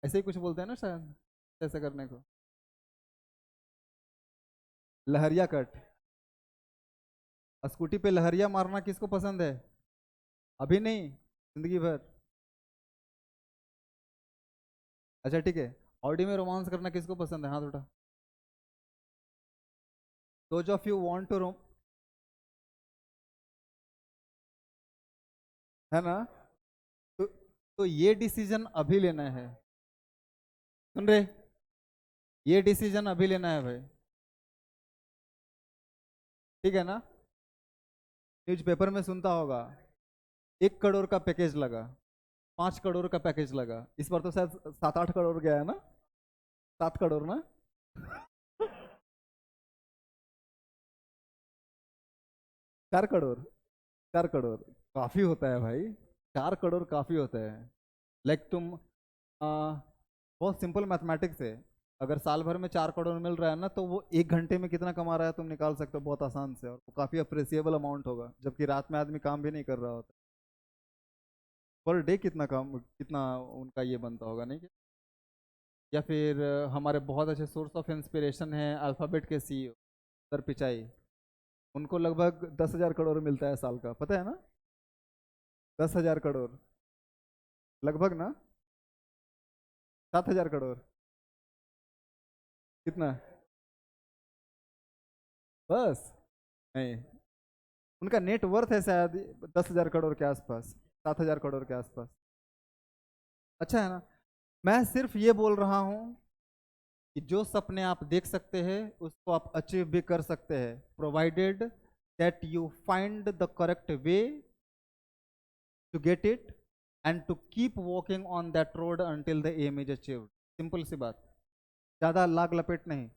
ऐसे ही कुछ बोलते हैं ना शायद, ऐसे करने को, लहरिया कट। स्कूटी पे लहरिया मारना किसको पसंद है? अभी नहीं, जिंदगी भर। अच्छा ठीक है, ऑडी में रोमांस करना किसको पसंद है? हाथ उठा। Those of you want to roam, है ना? तो ये डिसीजन अभी लेना है। सुन रहे? ये डिसीजन अभी लेना है भाई। ठीक है ना? न्यूज़पेपर में सुनता होगा 1 करोड़ का पैकेज लगा, 5 करोड़ का पैकेज लगा, इस बार तो शायद 7-8 करोड़ गया है ना, 7 करोड़ ना। 4 करोड़, 4 करोड़ काफी होता है भाई, 4 करोड़ काफी होता है। लाइक तुम बहुत सिंपल मैथमेटिक्स है, अगर साल भर में 4 करोड़ मिल रहा है ना, तो वो 1 घंटे में कितना कमा रहा है तुम निकाल सकते हो बहुत आसान से, और वो काफी अप्रिसिएबल अमाउंट होगा, जबकि रात में आदमी काम भी नहीं कर रहा होता। पर डे कितना काम, कितना उनका ये बनता होगा नहीं क्या? या फिर हमारे बहुत अच्छे सोर्स ऑफ इंस्पिरेशन है अल्फाबेट के सीईओ सर पिचाई, उनको लगभग 10,000 करोड़ मिलता है साल का, पता है ना? 10,000 करोड़ लगभग ना, 7,000 करोड़, कितना? बस नहीं, उनका नेट वर्थ है शायद 10,000 करोड़ के आसपास, 7,000 करोड़ के आसपास। अच्छा है ना, मैं सिर्फ ये बोल रहा हूँ कि जो सपने आप देख सकते हैं उसको आप अचीव भी कर सकते हैं, provided that you find the correct way to get it and to keep walking on that road until the aim is achieved. Simple सी बात, ज़्यादा लाग लपेट नहीं,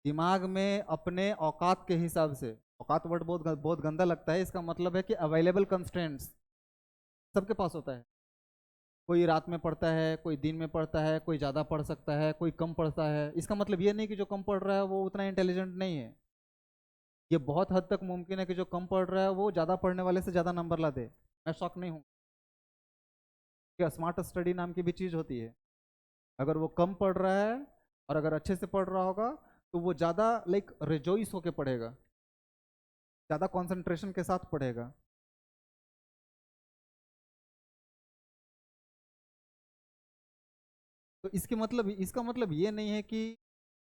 दिमाग में अपने औकात के हिसाब से, औकात वर्ड बहुत बहुत गंदा लगता है, इसका मतलब है कि अवेलेबल कंस्ट्रेंट्स सबके पास होता है। कोई रात में पढ़ता है, कोई दिन में पढ़ता है, कोई ज़्यादा पढ़ सकता है, कोई कम पढ़ता है, इसका मतलब ये नहीं कि जो कम पढ़ रहा है वो उतना इंटेलिजेंट नहीं है। ये बहुत हद तक मुमकिन है कि जो कम पढ़ रहा है वो ज़्यादा पढ़ने वाले से ज़्यादा नंबर ला दे, मैं शौक नहीं हूँ। क्या स्मार्ट स्टडी नाम की भी चीज़ होती है, अगर वो कम पढ़ रहा है और अगर अच्छे से पढ़ रहा होगा तो वो ज़्यादा लाइक रिजॉइस होके पढ़ेगा, ज़्यादा कंसंट्रेशन के साथ पढ़ेगा। तो इसका मतलब ये नहीं है कि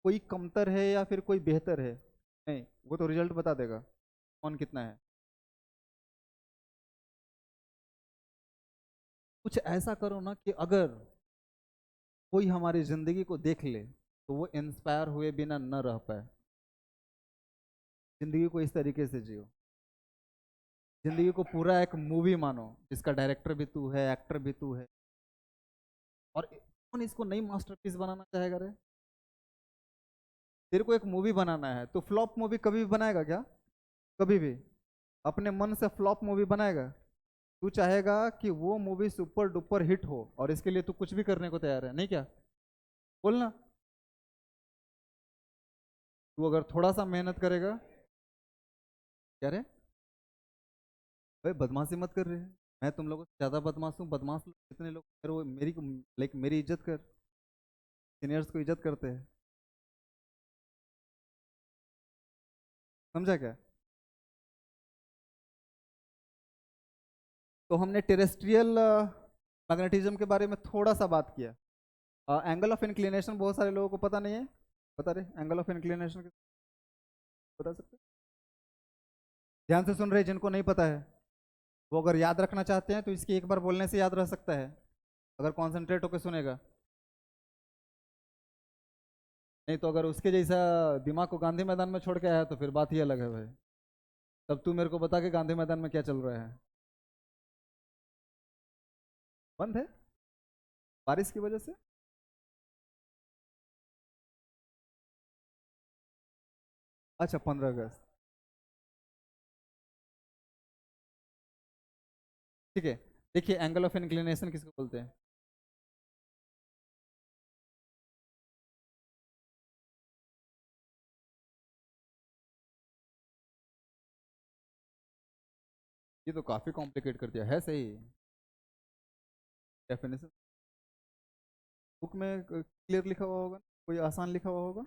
कोई कमतर है या फिर कोई बेहतर है, नहीं, वो तो रिजल्ट बता देगा कौन कितना है। कुछ ऐसा करो ना कि अगर कोई हमारी जिंदगी को देख ले तो वो इंस्पायर हुए बिना न रह पाए। जिंदगी को इस तरीके से जियो, जिंदगी को पूरा एक मूवी मानो जिसका डायरेक्टर भी तू है, एक्टर भी तू है, और कौन इसको नई मास्टरपीस बनाना चाहेगा रे? तेरे को एक मूवी बनाना है तो फ्लॉप मूवी कभी भी बनाएगा क्या? कभी भी अपने मन से फ्लॉप मूवी बनाएगा? तू चाहेगा कि वो मूवी सुपर डुपर हिट हो, और इसके लिए तू कुछ भी करने को तैयार है, नहीं क्या? बोलना। तू अगर थोड़ा सा मेहनत करेगा, क्या रे भाई, बदमाशी मत कर रहे हैं, मैं तुम लोगों से ज्यादा बदमाश हूँ, बदमाश लोग कितने लोग, फिर वो मेरी लाइक मेरी इज्जत कर, सीनियर्स को इज्जत करते हैं, समझा क्या? तो हमने टेरेस्ट्रियल मैग्नेटिज्म के बारे में थोड़ा सा बात किया। एंगल ऑफ इंक्लिनेशन बहुत सारे लोगों को पता नहीं है, बता रहे एंगल ऑफ इंक्लिनेशन बता सकते? ध्यान से सुन रहे, जिनको नहीं पता है वो अगर याद रखना चाहते हैं तो इसकी एक बार बोलने से याद रह सकता है, अगर कॉन्सेंट्रेट होकर सुनेगा। नहीं तो अगर उसके जैसा दिमाग को गांधी मैदान में छोड़ के आया तो फिर बात ही अलग है भाई। तब तू मेरे को बता के गांधी मैदान में क्या चल रहा है? बंद है बारिश की वजह से? अच्छा, 15 अगस्त, ठीक है। देखिए, एंगल ऑफ इंक्लिनेशन किसको बोलते हैं? ये तो काफी कॉम्प्लिकेट कर दिया है, सही डेफिनेशन बुक में क्लियर लिखा हुआ होगा, कोई आसान लिखा हुआ होगा।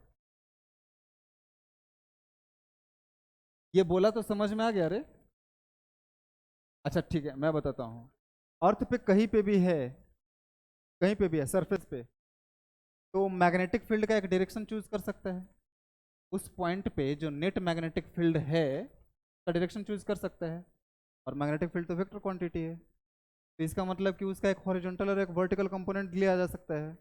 ये बोला तो समझ में आ गया रे? अच्छा ठीक है, मैं बताता हूँ। अर्थ पे कहीं पे भी है, कहीं पे भी है सरफेस पे, तो मैग्नेटिक फील्ड का एक डायरेक्शन चूज कर सकता है, उस पॉइंट पे जो नेट मैग्नेटिक फील्ड है का डायरेक्शन चूज कर सकता है, और मैग्नेटिक फील्ड तो वेक्टर क्वांटिटी है, तो इसका मतलब कि उसका एक हॉरिजॉन्टल और एक वर्टिकल कंपोनेंट लिया जा सकता है।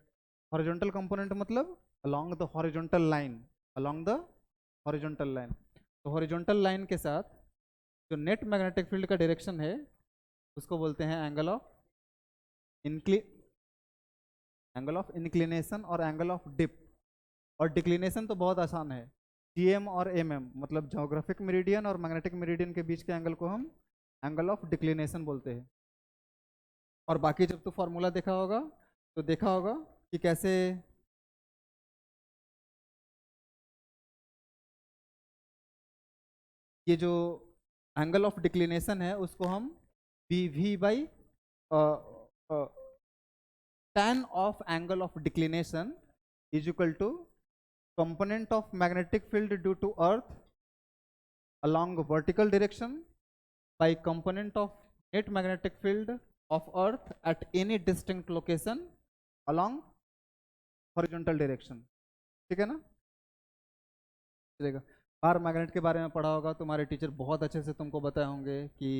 हॉरिजॉन्टल कंपोनेंट मतलब along the horizontal line, along the horizontal line, तो हॉरिजॉन्टल लाइन के साथ जो नेट मैग्नेटिक फील्ड का डायरेक्शन है उसको बोलते हैं एंगल ऑफ इंक्लिनेशन और एंगल ऑफ डिप। और डिक्लिनेशन तो बहुत आसान है, जीएम और एमएम, मतलब ज्योग्राफिक मेरिडियन और मैग्नेटिक मेरिडियन के बीच के एंगल को हम एंगल ऑफ डिक्लिनेशन बोलते हैं। और बाकी जब तो फॉर्मूला देखा होगा तो देखा होगा कि कैसे ये जो एंगल ऑफ डिक्लिनेशन है उसको हम b v by tan of angle of declination is equal to component of magnetic field due to earth along vertical direction by component of net magnetic field of earth at any distinct location along horizontal direction। ठीक है ना, चलेगा। Bar magnet के बारे में पढ़ा होगा, तुम्हारे टीचर बहुत अच्छे से तुमको बताए होंगे कि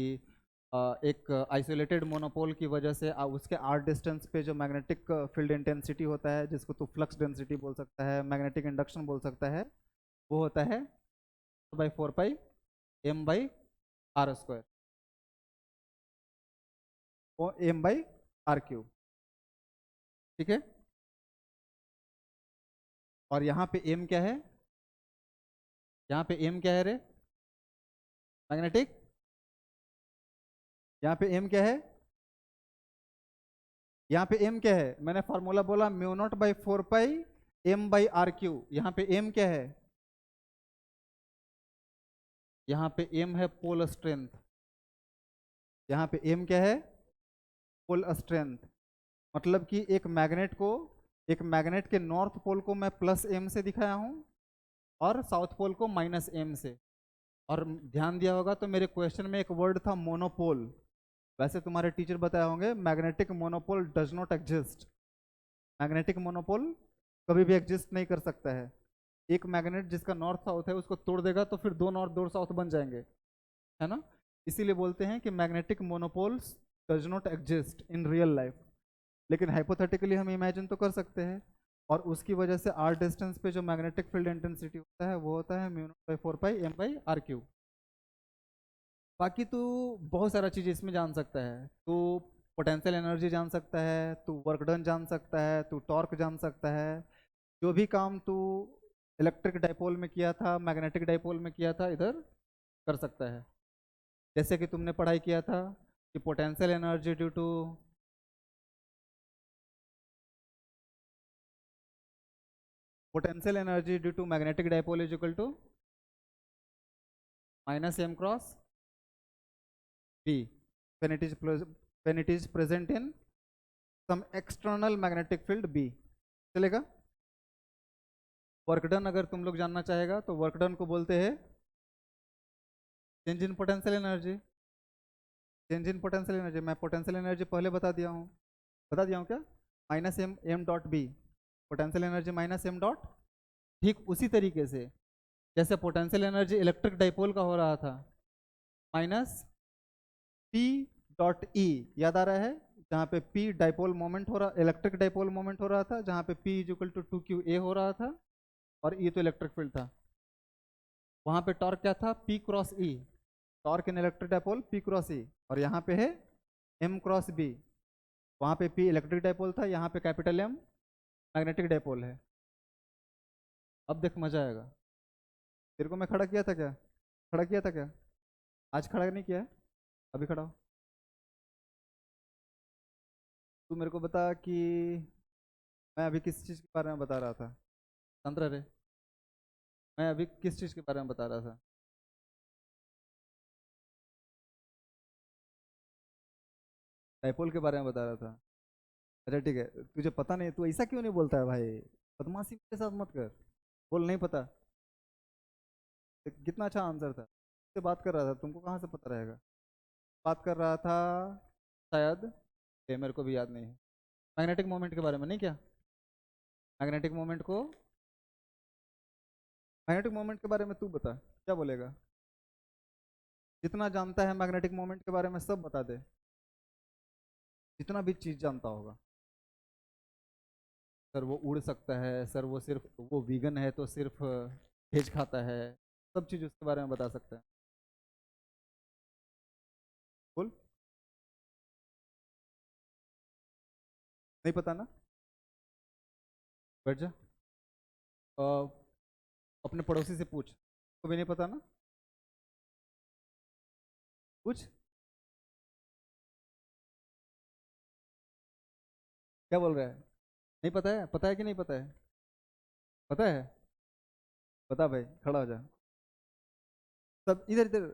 एक आइसोलेटेड मोनोपोल की वजह से उसके आर डिस्टेंस पे जो मैग्नेटिक फील्ड इंटेंसिटी होता है, जिसको तो फ्लक्स डेंसिटी बोल सकता है, मैग्नेटिक इंडक्शन बोल सकता है, वो होता है 4/4 एम बाई आर स्क्वायर, वो एम बाई आर क्यूब। ठीक है, और यहाँ पे एम क्या है, यहाँ पे एम क्या है रे, मैग्नेटिक, यहाँ पे एम क्या है, यहाँ पे एम क्या है, मैंने फार्मूला बोला mu naught by 4 pi m by r cube. यहाँ पे एम क्या है, यहाँ पे एम है पोल स्ट्रेंथ, यहाँ पे एम क्या है, पोल स्ट्रेंथ। मतलब कि एक मैग्नेट के नॉर्थ पोल को मैं प्लस एम से दिखाया हूँ और साउथ पोल को माइनस एम से। और ध्यान दिया होगा तो मेरे क्वेश्चन में एक वर्ड था मोनोपोल। वैसे तुम्हारे टीचर बताए होंगे magnetic monopole does not exist, magnetic monopole कभी भी एग्जिस्ट नहीं कर सकता है। एक मैग्नेट जिसका नॉर्थ साउथ है उसको तोड़ देगा तो फिर दो नॉर्थ दो साउथ बन जाएंगे, है ना। इसीलिए बोलते हैं कि magnetic monopoles does not exist in real life, लेकिन हाइपोथेटिकली हम इमेजिन तो कर सकते हैं। और उसकी वजह से आर डिस्टेंस पे जो मैग्नेटिक फील्ड इंटेंसिटी होता है वो होता है mu naught by 4 pi m by r cube. बाकी तो बहुत सारा चीज़ इसमें जान सकता है, तो पोटेंशियल एनर्जी जान सकता है, तू वर्क डन जान सकता है, तू टॉर्क जान सकता है। जो भी काम तू इलेक्ट्रिक डाइपोल में किया था, मैग्नेटिक डाइपोल में किया था, इधर कर सकता है। जैसे कि तुमने पढ़ाई किया था कि potential energy due to magnetic dipole is equal to minus m cross b when it is present in some external magnetic field B। चलेगा। वर्क डन अगर तुम लोग जानना चाहेगा तो वर्क डन को बोलते हैं change in potential energy. Change in potential energy, मैं पोटेंशियल एनर्जी पहले बता दिया हूँ क्या, minus m m dot b, potential energy minus m dot. ठीक उसी तरीके से जैसे पोटेंशियल एनर्जी इलेक्ट्रिक डाइपोल का हो रहा था माइनस पी डॉट ई, याद आ रहा है, जहाँ पे पी डाइपोल मोमेंट हो रहा, इलेक्ट्रिक डाइपोल मोमेंट हो रहा था, जहाँ पे P is equal to 2qa हो रहा था और ई तो इलेक्ट्रिक फील्ड था। वहाँ पे टॉर्क क्या था, P cross E, torque in electric dipole P cross E. और यहाँ पे है एम क्रॉस बी, वहाँ पे पी इलेक्ट्रिक डाइपोल था, यहाँ पे कैपिटल एम मैग्नेटिक डाइपोल है। अब देख मजा आएगा। तेरे को मैं खड़ा किया था क्या, खड़ा किया था क्या, आज खड़ा नहीं किया है, अभी खड़ा हो। तू मेरे को बता कि मैं अभी किस चीज़ के बारे में बता रहा था, तंत्र रे, मैं अभी किस चीज़ के बारे में बता रहा था, डाइपोल के बारे में बता रहा था। अच्छा ठीक है, तुझे पता नहीं, तू ऐसा क्यों नहीं बोलता है भाई, बदमाशी मेरे साथ मत कर, बोल नहीं पता। कितना अच्छा आंसर था, से बात कर रहा था, तुमको कहाँ से पता रहेगा। बात कर रहा था शायद, ये मेरे को भी याद नहीं है, मैग्नेटिक मोमेंट के बारे में नहीं क्या, मैग्नेटिक मोमेंट को, मैग्नेटिक मोमेंट के बारे में तू बता क्या बोलेगा, जितना जानता है मैग्नेटिक मोमेंट के बारे में सब बता दे, जितना भी चीज़ जानता होगा। सर वो उड़ सकता है, सर वो सिर्फ वो वीगन है तो सिर्फ वेज खाता है, सब चीज़ उसके बारे में बता सकता है। बोल। नहीं पता ना? बैठ जा। अ, अपने पड़ोसी से पूछ, को भी नहीं पता ना? पूछ। क्या बोल रहा है? नहीं पता है? पता है कि नहीं पता है? पता है? बता भाई, खड़ा हो जा। सब इधर इधर।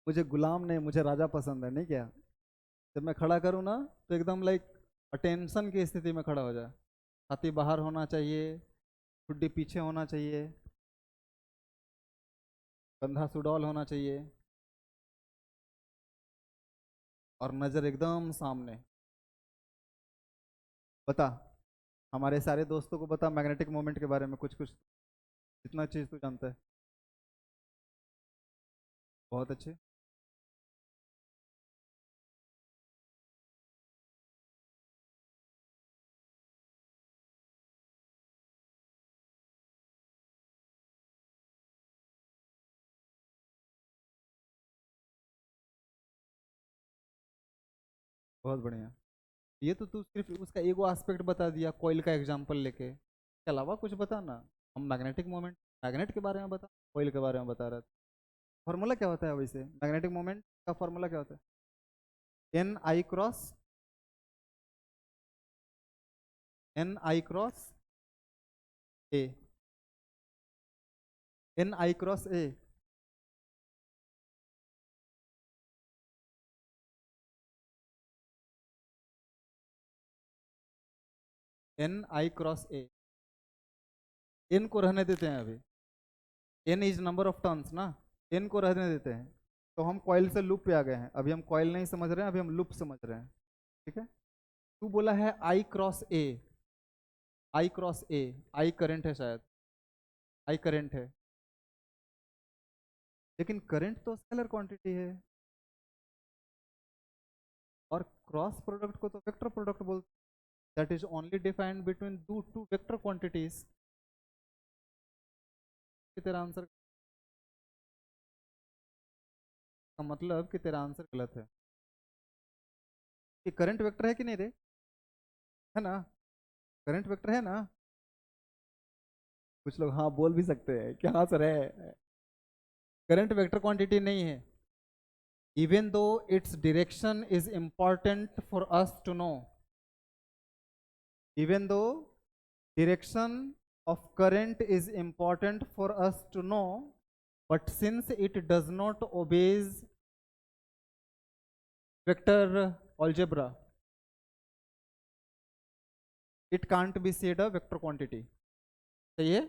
मुझे गुलाम नहीं, मुझे राजा पसंद है, नहीं क्या? जब मैं खड़ा करूँ ना, तो एकदम लाइक अटेंशन की स्थिति में खड़ा हो जा। छाती बाहर होना चाहिए, ठुड्डी पीछे होना चाहिए, कंधा सुडौल होना चाहिए, और नज़र एकदम सामने। बता, हमारे सारे दोस्तों को बता मैग्नेटिक मोमेंट के बारे में कुछ कुछ, जितना चीज़ तू जानता है। बहुत अच्छे। बहुत बढ़िया। ये तो तू सिर्फ उसका एगो एस्पेक्ट बता दिया, कॉइल का एग्जांपल लेके, इसके अलावा कुछ बता ना। हम मैग्नेटिक मोमेंट, मैग्नेट के बारे में बता, कॉइल के बारे में बता रहा था। फॉर्मूला क्या होता है वैसे मैग्नेटिक मोमेंट का? फॉर्मूला क्या होता है? N i cross, n i cross a, n i cross a. N i cross a. N को रहने देते हैं अभी। N is number of turns ना, एन को रहने देते हैं। तो हम कॉइल से लूप पे आ गए हैं, अभी हम कॉइल नहीं समझ रहे हैं, अभी हम लूप समझ रहे हैं। ठीक है। तू बोला है I cross A, I cross A, I current है शायद, आई करंट है। लेकिन करंट तो स्केलर क्वांटिटी है, और क्रॉस प्रोडक्ट को तो वेक्टर प्रोडक्ट बोलते हैं, that is only defined between two to vector quantities. तेरा आंसर का मतलब कि तेरा आंसर गलत है। कि करंट वेक्टर है कि नहीं रे? है ना? करंट वेक्टर है ना? कुछ लोग हाँ बोल भी सकते हैं कि हाँ सर है। करंट वेक्टर क्वांटिटी नहीं है, even though its direction is important for us to know, even though direction of current is important for us to know, but since it does not obeys vector algebra, it can't be said a vector quantity. सही है?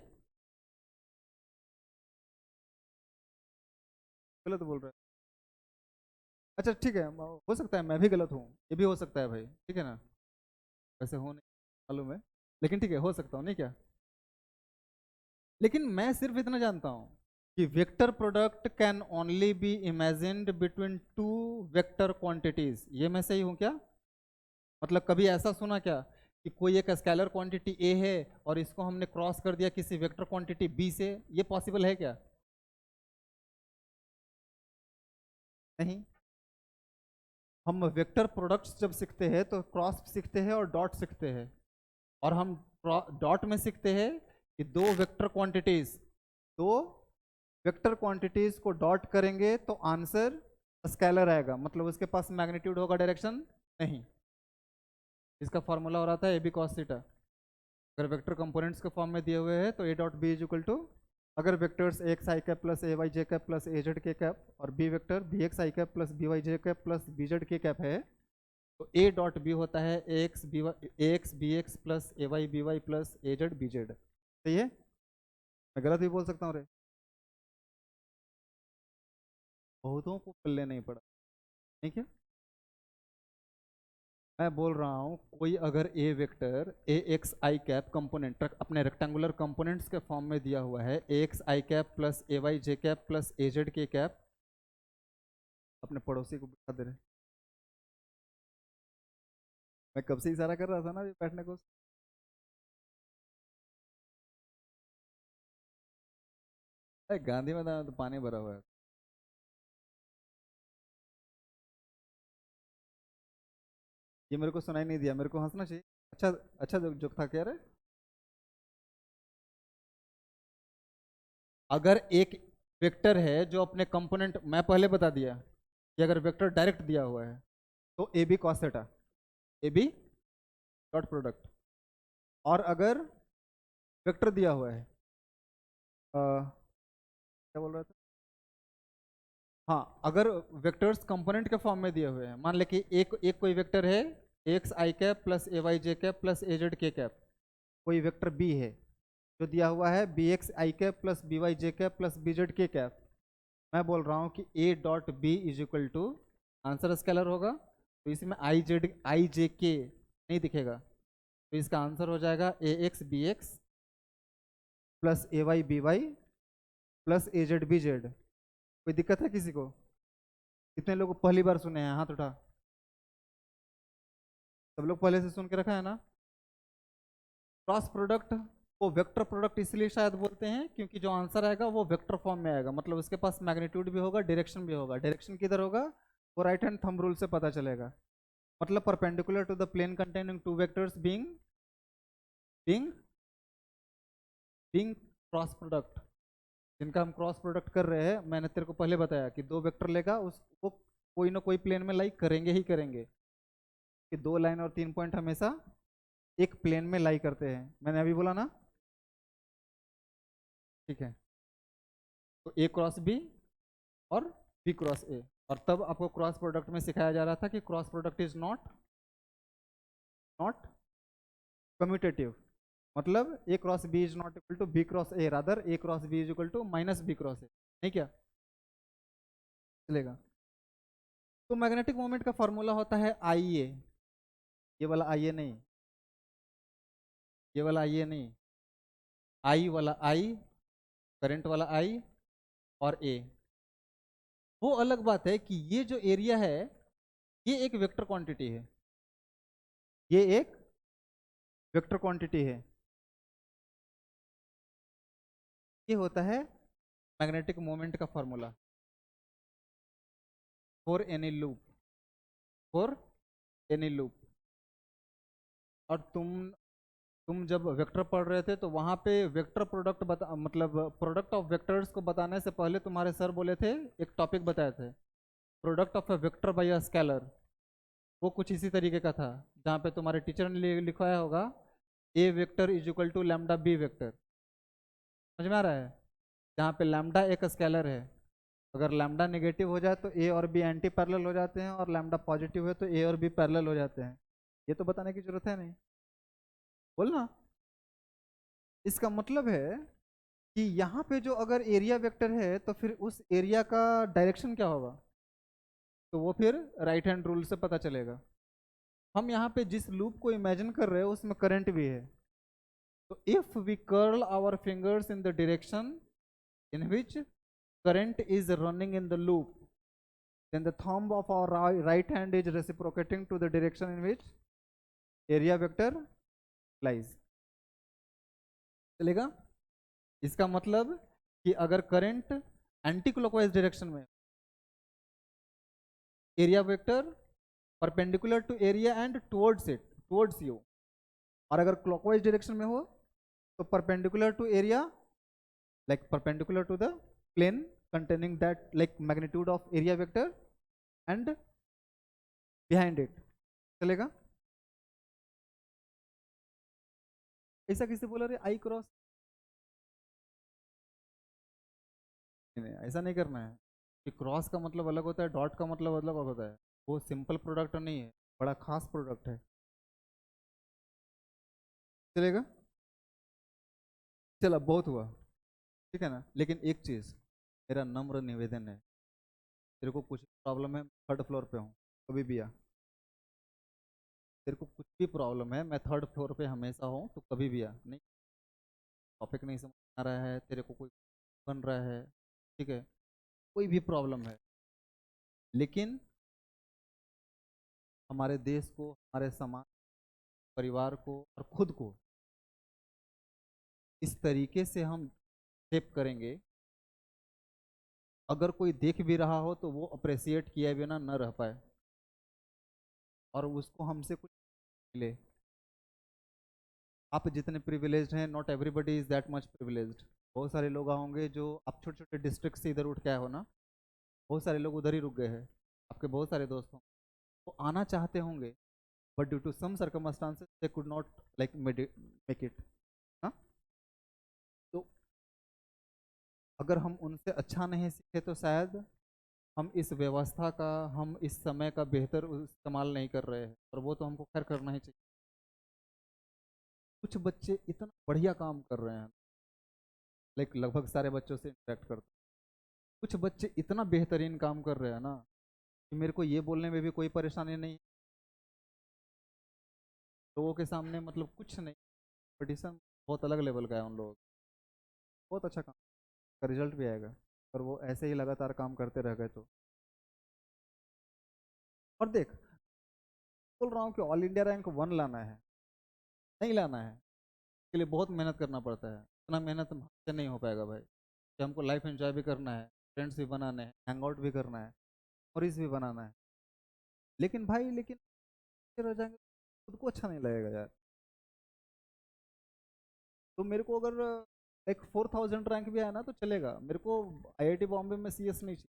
गलत बोल रहा है? अच्छा ठीक है, हो सकता है मैं भी गलत हूँ, ये भी हो सकता है भाई, ठीक है ना? वैसे हो नहीं मालूम है, लेकिन ठीक है, हो सकता हूँ, नहीं क्या? लेकिन मैं सिर्फ इतना जानता हूँ कि vector product can only be imagined between two vector quantities. ये मैं सही हूँ क्या? मतलब कभी ऐसा सुना क्या कि कोई एक स्केलर क्वांटिटी ए है और इसको हमने क्रॉस कर दिया किसी वेक्टर क्वांटिटी बी से? ये पॉसिबल है क्या? नहीं। हम वेक्टर प्रोडक्ट्स जब सीखते हैं तो क्रॉस सीखते हैं और डॉट सीखते हैं, और हम डॉट में सीखते हैं कि दो वेक्टर क्वांटिटीज, दो वेक्टर क्वांटिटीज को डॉट करेंगे तो आंसर स्केलर आएगा, मतलब उसके पास मैग्नीट्यूड होगा, डायरेक्शन नहीं। इसका फॉर्मूला हो रहा था ए बी कॉस थीटा। अगर वेक्टर कंपोनेंट्स के फॉर्म में दिए हुए हैं तो A dot B is equal to, अगर vectors A X I cap plus A Y J cap plus A Z के कैप, और बी वेक्टर बी एक्स आई कैप प्लस बी वाई जे cap plus B Z के cap है, तो A dot B होता है A X B Y, A X B x plus A Y B Y plus A Z B Z. सही है? मैं गलत भी बोल सकता हूँ रे? बहुतों को पल्ले नहीं पड़ा, ठीक है। मैं बोल रहा हूँ कोई अगर A vector A X I cap component अपने रेक्टेंगुलर कंपोनेंट्स के फॉर्म में दिया हुआ है, A X I cap plus A Y J cap plus A Z के कैप, अपने पड़ोसी को बिठा दे रहे। मैं कब से इशारा कर रहा था ना अभी बैठने को। गांधी मैदान में तो पानी भरा हुआ है। ये मेरे को सुनाई नहीं दिया, मेरे को हंसना चाहिए। अच्छा अच्छा जोक था, कह रहे अगर एक वेक्टर है जो अपने कंपोनेंट, मैं पहले बता दिया कि अगर वेक्टर डायरेक्ट दिया हुआ है तो a B cos theta, a b dot product. और अगर वेक्टर दिया हुआ है, क्या बोल रहा था, हाँ, अगर वेक्टर्स कंपोनेंट के फॉर्म में दिए हुए हैं, मान ले कि एक एक कोई वेक्टर है एक्स आई कैप प्लस ए वाई जे कैप प्लस ए जेड के कैप, कोई वेक्टर बी है जो दिया हुआ है बी एक्स आई कैप प्लस बी वाई जे कैप प्लस बी जेड के कैप। मैं बोल रहा हूँ कि a dot B is equal to, answer scalar होगा तो इसमें आई जे के नहीं दिखेगा, तो इसका आंसर हो जाएगा ए एक्स बी एक्स प्लस ए वाई बी वाई प्लस ए जेड बी जेड। कोई दिक्कत है किसी को? कितने लोग पहली बार सुने हैं, हाथ उठा। सब लोग पहले से सुन के रखा है ना? क्रॉस प्रोडक्ट को वेक्टर प्रोडक्ट इसलिए शायद बोलते हैं क्योंकि जो आंसर आएगा वो वेक्टर फॉर्म में आएगा, मतलब उसके पास मैग्नीट्यूड भी होगा, डायरेक्शन भी होगा। डायरेक्शन किधर होगा? वो राइट हैंड थंब रूल से पता चलेगा। मतलब perpendicular to the plane containing two vectors being being being cross product, जिनका हम क्रॉस प्रोडक्ट कर रहे हैं। मैंने तेरे को पहले बताया कि दो वेक्टर लेगा, उसको कोई ना कोई प्लेन में लाई करेंगे ही करेंगे, कि दो लाइन और तीन पॉइंट हमेशा एक प्लेन में लाई करते हैं, मैंने अभी बोला ना? ठीक है, तो ए क्रॉस बी और बी क्रॉस ए। और तब आपको क्रॉस प्रोडक्ट में सिखाया जा रहा था कि cross product is not not commutative, मतलब A cross B is not equal to B cross A, rather A cross B is equal to minus B cross A. नहीं क्या चलेगा? तो मैग्नेटिक मोमेंट का फॉर्मूला होता है आई ए, ये वाला आई ए नहीं, ये वाला आई ए नहीं, आई वाला आई, करंट वाला आई और ए। वो अलग बात है कि ये जो एरिया है ये एक वेक्टर क्वांटिटी है, ये एक वेक्टर क्वांटिटी है। ये होता है मैग्नेटिक मोमेंट का formula for any loop, for any loop. और तुम जब वेक्टर पढ़ रहे थे तो वहां पे वेक्टर प्रोडक्ट बता, मतलब प्रोडक्ट ऑफ वेक्टर्स को बताने से पहले तुम्हारे सर बोले थे, एक टॉपिक बताए थे, product of A vector by a scalar. वो कुछ इसी तरीके का था, जहाँ पे तुम्हारे टीचर ने लिखवाया होगा A vector is equal to lambda B vector. समझ में आ रहा है? जहाँ पे लैम्डा एक स्केलर है, अगर लैम्डा नेगेटिव हो जाए तो ए और बी एंटी पैरेलल हो जाते हैं, और लैम्डा पॉजिटिव है तो ए और बी पैरेलल हो जाते हैं। ये तो बताने की जरूरत है नहीं, बोलना। इसका मतलब है कि यहाँ पे जो अगर एरिया वेक्टर है तो फिर उस एरिया का डायरेक्शन क्या होगा, तो वो फिर राइट हैंड रूल से पता चलेगा। हम यहाँ पे जिस लूप को इमेजिन कर रहे हैं उसमें करंट भी है, तो if we curl our fingers in the direction in which current is running in the loop, then the thumb of our right hand is reciprocating to the direction in which area vector lies। चलेगा? इसका मतलब कि अगर current anti clockwise direction में, area vector perpendicular to area and towards it, towards you. और अगर clockwise direction में हो तो perpendicular to area, like perpendicular to the plane containing that like magnitude of area vector and behind it। चलेगा? ऐसा किसी बोला रे आई क्रॉस, नहीं ऐसा नहीं करना है, कि क्रॉस का मतलब अलग होता है, डॉट का मतलब अलग होता है। वो सिंपल प्रोडक्ट नहीं है, बड़ा खास प्रोडक्ट है। चलेगा? चला, बहुत हुआ, ठीक है ना? लेकिन एक चीज, मेरा नम्र निवेदन है, तेरे को कुछ प्रॉब्लम है, थर्ड फ्लोर पे हूँ, कभी भी आ। तेरे को कुछ भी प्रॉब्लम है, मैं थर्ड फ्लोर पे हमेशा हूँ, तो कभी भी आ। नहीं, टॉपिक नहीं समझ आ रहा है तेरे को, कोई बन रहा है, ठीक है, कोई भी प्रॉब्लम है, लेकिन हमारे देश को, हमारे समाज, परिवार को और खुद को इस तरीके से हम शेप करेंगे, अगर कोई देख भी रहा हो तो वो अप्रिसिएट किए बिना न रह पाए। और उसको हमसे कुछ मिले। आप जितने प्रिविलेज्ड हैं, not everybody is that much privileged. बहुत सारे लोग होंगे जो आप छोटे छोटे डिस्ट्रिक्ट से इधर उठ के आए हो ना, बहुत सारे लोग उधर ही रुक गए हैं। आपके बहुत सारे दोस्त हों, वो आना चाहते होंगे, but due to some circumstances they could not like make it. हाँ, तो अगर हम उनसे अच्छा नहीं सीखे तो शायद हम इस व्यवस्था का, हम इस समय का बेहतर इस्तेमाल नहीं कर रहे हैं, और वो तो हमको खैर करना ही चाहिए। कुछ बच्चे इतना बढ़िया काम कर रहे हैं, लाइक लगभग सारे बच्चों से इंटरेक्ट करते हैं। कुछ बच्चे इतना बेहतरीन काम कर रहे हैं ना कि मेरे को ये बोलने में भी कोई परेशानी नहीं, लोगों के सामने मतलब कुछ नहीं। कंपटीशन बहुत अलग लेवल का है उन लोगों का। बहुत अच्छा काम का रिजल्ट भी आएगा, और वो ऐसे ही लगातार काम करते रह गए तो। और देख, बोल रहा हूँ कि ऑल इंडिया रैंक 1 लाना है, नहीं लाना है, इसके लिए बहुत मेहनत करना पड़ता है। इतना मेहनत हमसे नहीं हो पाएगा भाई, कि हमको लाइफ एंजॉय भी करना है, फ्रेंड्स भी बनाने हैं, हैंग आउट भी करना है, मेमोरीज भी बनाना है। लेकिन भाई, लेकिन रह जाएंगे, खुद को अच्छा नहीं लगेगा यार। तो मेरे को अगर एक 4000 रैंक भी आया ना तो चलेगा, मेरे को आईआईटी बॉम्बे में सीएस नहीं चाहिए।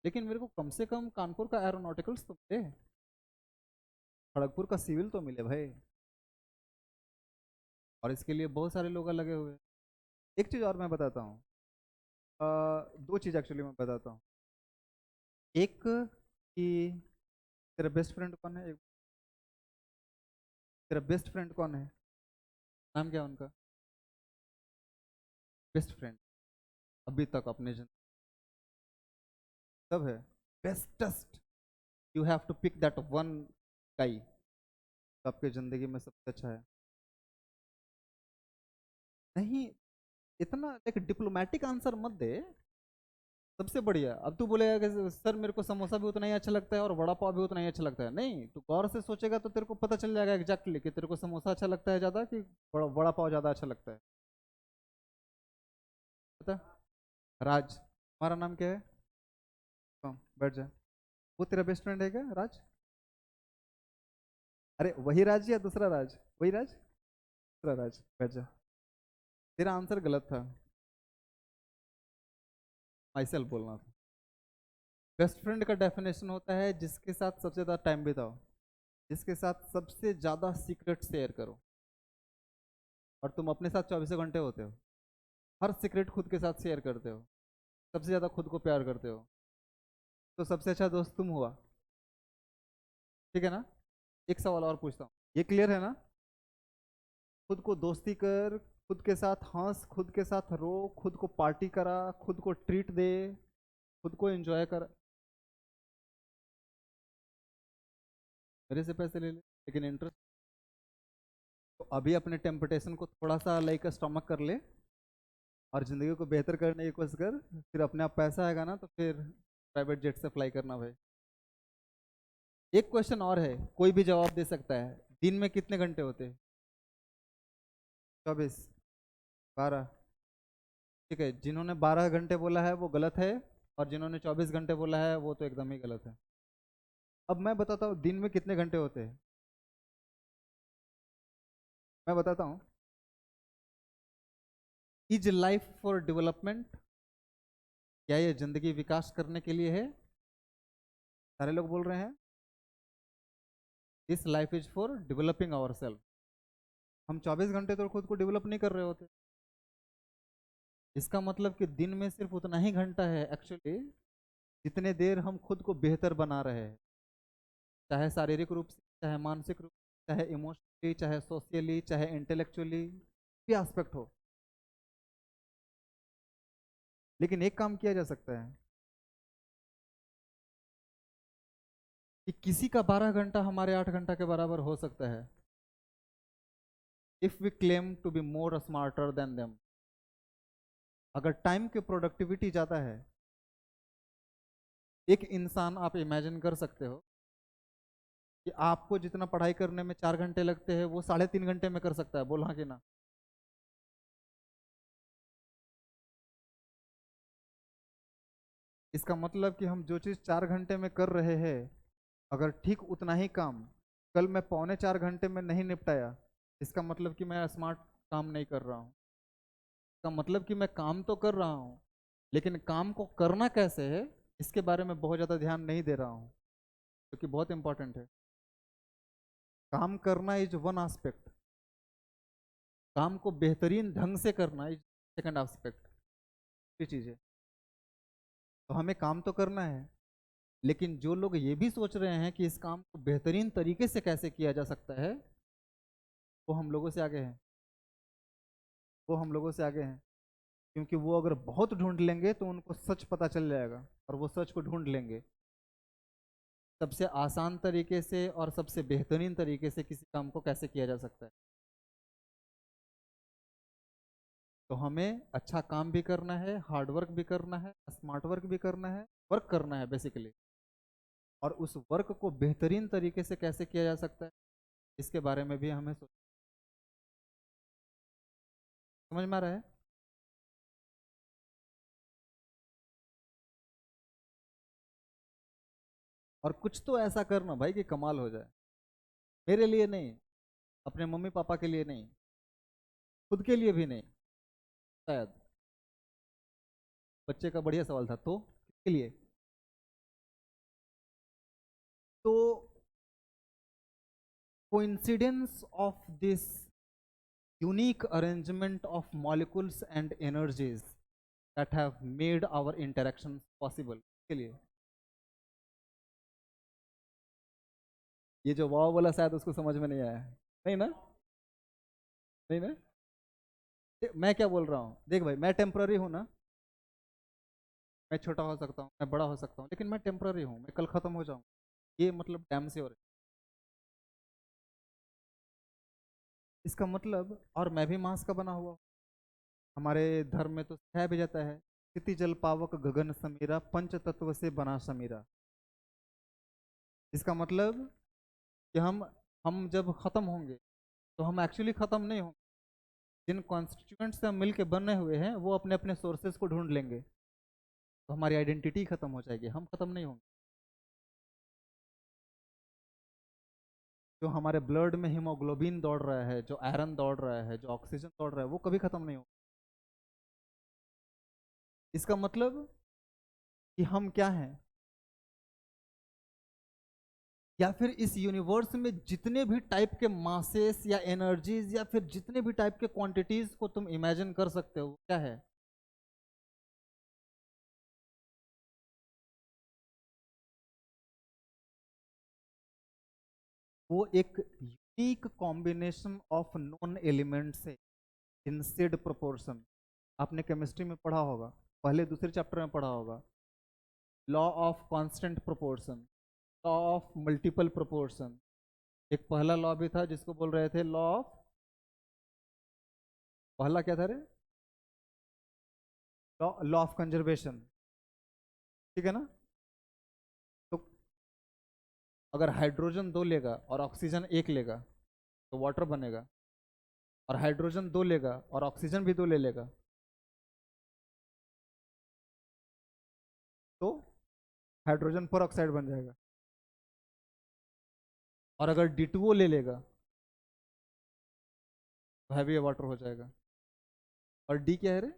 लेकिन मेरे को कम से कम कानपुर का एरोनॉटिकल्स तो मिले, खड़गपुर का सिविल तो मिले भाई। और इसके लिए बहुत सारे लोग लगे हुए हैं। एक चीज़ और मैं बताता हूँ, दो चीज़ एक्चुअली मैं बताता हूँ। एक कि तेरा बेस्ट फ्रेंड कौन है, एक, तेरा बेस्ट फ्रेंड कौन है, नाम क्या है उनका? बेस्ट फ्रेंड अभी तक अपने सब है, bestest. You have to pick that one guy, आपके जिंदगी में सबसे अच्छा है। नहीं, इतना एक डिप्लोमेटिक आंसर मत दे। सबसे बढ़िया, अब तू बोलेगा कि सर मेरे को समोसा भी उतना ही अच्छा लगता है और वड़ा पाव भी उतना ही अच्छा लगता है। नहीं, तू गौर से सोचेगा तो तेरे को पता चल जाएगा एग्जैक्टली कि तेरे को समोसा अच्छा लगता है ज्यादा कि वड़ा पाव ज्यादा अच्छा लगता है। पता? राज, हमारा नाम क्या है? हाँ, बैठ जा। वो तेरा बेस्ट फ्रेंड है क्या, राज? अरे वही राज या दूसरा राज? वही राज, दूसरा राज, बैठ जा। तेरा आंसर गलत था, माइसेल्फ बोलना था। बेस्ट फ्रेंड का डेफिनेशन होता है जिसके साथ सबसे ज्यादा टाइम बिताओ, जिसके साथ सबसे ज्यादा सीक्रेट शेयर करो। और तुम अपने साथ 24 घंटे होते हो, हर सीक्रेट खुद के साथ शेयर करते हो, सबसे ज्यादा खुद को प्यार करते हो, तो सबसे अच्छा दोस्त तुम हुआ। ठीक है ना? एक सवाल और पूछता हूँ, ये क्लियर है ना? खुद को दोस्ती कर, खुद के साथ हंस, खुद के साथ रो, खुद को पार्टी करा, खुद को ट्रीट दे, खुद को एंजॉय कर। मेरे से पैसे ले ले, लेकिन इंटरेस्ट। तो अभी अपने टेम्पटेशन को थोड़ा सा लाइक स्टमक कर ले, और ज़िंदगी को बेहतर करने की कोशिश कर। फिर अपने आप पैसा आएगा ना तो फिर प्राइवेट जेट से फ्लाई करना भाई। एक क्वेश्चन और है, कोई भी जवाब दे सकता है। दिन में कितने घंटे होते हैं? 24, 12। ठीक है, जिन्होंने 12 घंटे बोला है वो गलत है, और जिन्होंने 24 घंटे बोला है वो तो एकदम ही गलत है। अब मैं बताता हूँ दिन में कितने घंटे होते हैं। मैं बताता हूँ। इज लाइफ फॉर डेवलपमेंट, क्या ये जिंदगी विकास करने के लिए है? सारे लोग बोल रहे हैं this life is for developing our self. हम 24 घंटे तो खुद को डेवलप नहीं कर रहे होते। इसका मतलब कि दिन में सिर्फ उतना ही घंटा है एक्चुअली, जितने देर हम खुद को बेहतर बना रहे हैं, चाहे शारीरिक रूप से, चाहे मानसिक रूप से, चाहे इमोशनली, चाहे सोशली, चाहे इंटेलेक्चुअली, भी एस्पेक्ट हो। लेकिन एक काम किया जा सकता है कि किसी का 12 घंटा हमारे 8 घंटा के बराबर हो सकता है, if we claim to be more smarter than them. अगर टाइम की प्रोडक्टिविटी ज़्यादा है, एक इंसान, आप इमेजिन कर सकते हो कि आपको जितना पढ़ाई करने में 4 घंटे लगते हैं वो 3.5 घंटे में कर सकता है। बोल हाँ कि ना? इसका मतलब कि हम जो चीज़ 4 घंटे में कर रहे हैं, अगर ठीक उतना ही काम कल मैं 3.25 घंटे में नहीं निपटाया, इसका मतलब कि मैं स्मार्ट काम नहीं कर रहा हूँ। इसका मतलब कि मैं काम तो कर रहा हूँ, लेकिन काम को करना कैसे है इसके बारे में बहुत ज़्यादा ध्यान नहीं दे रहा हूँ, क्योंकि बहुत इंपॉर्टेंट है। काम करना इज वन एस्पेक्ट, काम को बेहतरीन ढंग से करना इज सेकंड एस्पेक्ट। ये चीज़ है। तो हमें काम तो करना है, लेकिन जो लोग ये भी सोच रहे हैं कि इस काम को बेहतरीन तरीके से कैसे किया जा सकता है, वो हम लोगों से आगे हैं। वो हम लोगों से आगे हैं, क्योंकि वो अगर बहुत ढूंढ लेंगे तो उनको सच पता चल जाएगा, और वो सच को ढूंढ लेंगे। सबसे आसान तरीके से और सबसे बेहतरीन तरीके से किसी काम को कैसे किया जा सकता है। तो हमें अच्छा काम भी करना है, हार्ड वर्क भी करना है, स्मार्ट वर्क भी करना है, वर्क करना है बेसिकली। और उस वर्क को बेहतरीन तरीके से कैसे किया जा सकता है, इसके बारे में भी हमें सोच, समझ में आ रहा है। और कुछ तो ऐसा करना भाई कि कमाल हो जाए। मेरे लिए नहीं, अपने मम्मी पापा के लिए नहीं, खुद के लिए भी नहीं शायद। बच्चे का बढ़िया सवाल था, तो किसके लिए? तो coincidence of this unique arrangement of molecules and energies that have made our interactions possible के लिए। ये जो वाव वाला शायद उसको समझ में नहीं आया। नहीं ना? नहीं ना? मैं क्या बोल रहा हूँ, देख भाई, मैं टेम्पररी हूँ ना। मैं छोटा हो सकता हूँ, मैं बड़ा हो सकता हूँ, लेकिन मैं टेम्पररी हूँ, मैं कल खत्म हो जाऊँ। ये मतलब डैम श्योर है। इसका मतलब, और मैं भी मांस का बना हुआ हूँ। हमारे धर्म में तो सिखाया भी जाता है, स्थिति जल पावक गगन समीरा पंच तत्व से बना समीरा। इसका मतलब कि हम जब खत्म होंगे, तो हम एक्चुअली खत्म नहीं होंगे। जिन कॉन्स्टिट्यूएंट से हम मिल के बने हुए हैं, वो अपने अपने सोर्सेज को ढूंढ लेंगे, तो हमारी आइडेंटिटी खत्म हो जाएगी, हम खत्म नहीं होंगे। जो हमारे ब्लड में हीमोग्लोबिन दौड़ रहा है, जो आयरन दौड़ रहा है, जो ऑक्सीजन दौड़ रहा है, वो कभी खत्म नहीं होगा। इसका मतलब कि हम क्या हैं, या फिर इस यूनिवर्स में जितने भी टाइप के मासेस या एनर्जीज या फिर जितने भी टाइप के क्वांटिटीज को तुम इमेजिन कर सकते हो, क्या है? वो एक unique combination of non elements है इन सेड प्रोपोर्शन। आपने केमिस्ट्री में पढ़ा होगा, पहले दूसरे चैप्टर में पढ़ा होगा, law of constant proportion, law of multiple proportion. एक पहला लॉ भी था जिसको बोल रहे थे लॉ ऑफ, पहला क्या था रे? Law law of conservation. ठीक है ना? तो अगर हाइड्रोजन दो लेगा और ऑक्सीजन एक लेगा, तो वाटर बनेगा। और हाइड्रोजन दो लेगा और ऑक्सीजन भी दो ले लेगा, तो हाइड्रोजन पर ऑक्साइड बन जाएगा। और अगर D2O ले लेगा, तो हैवी वाटर हो जाएगा। और डी क्या है रे?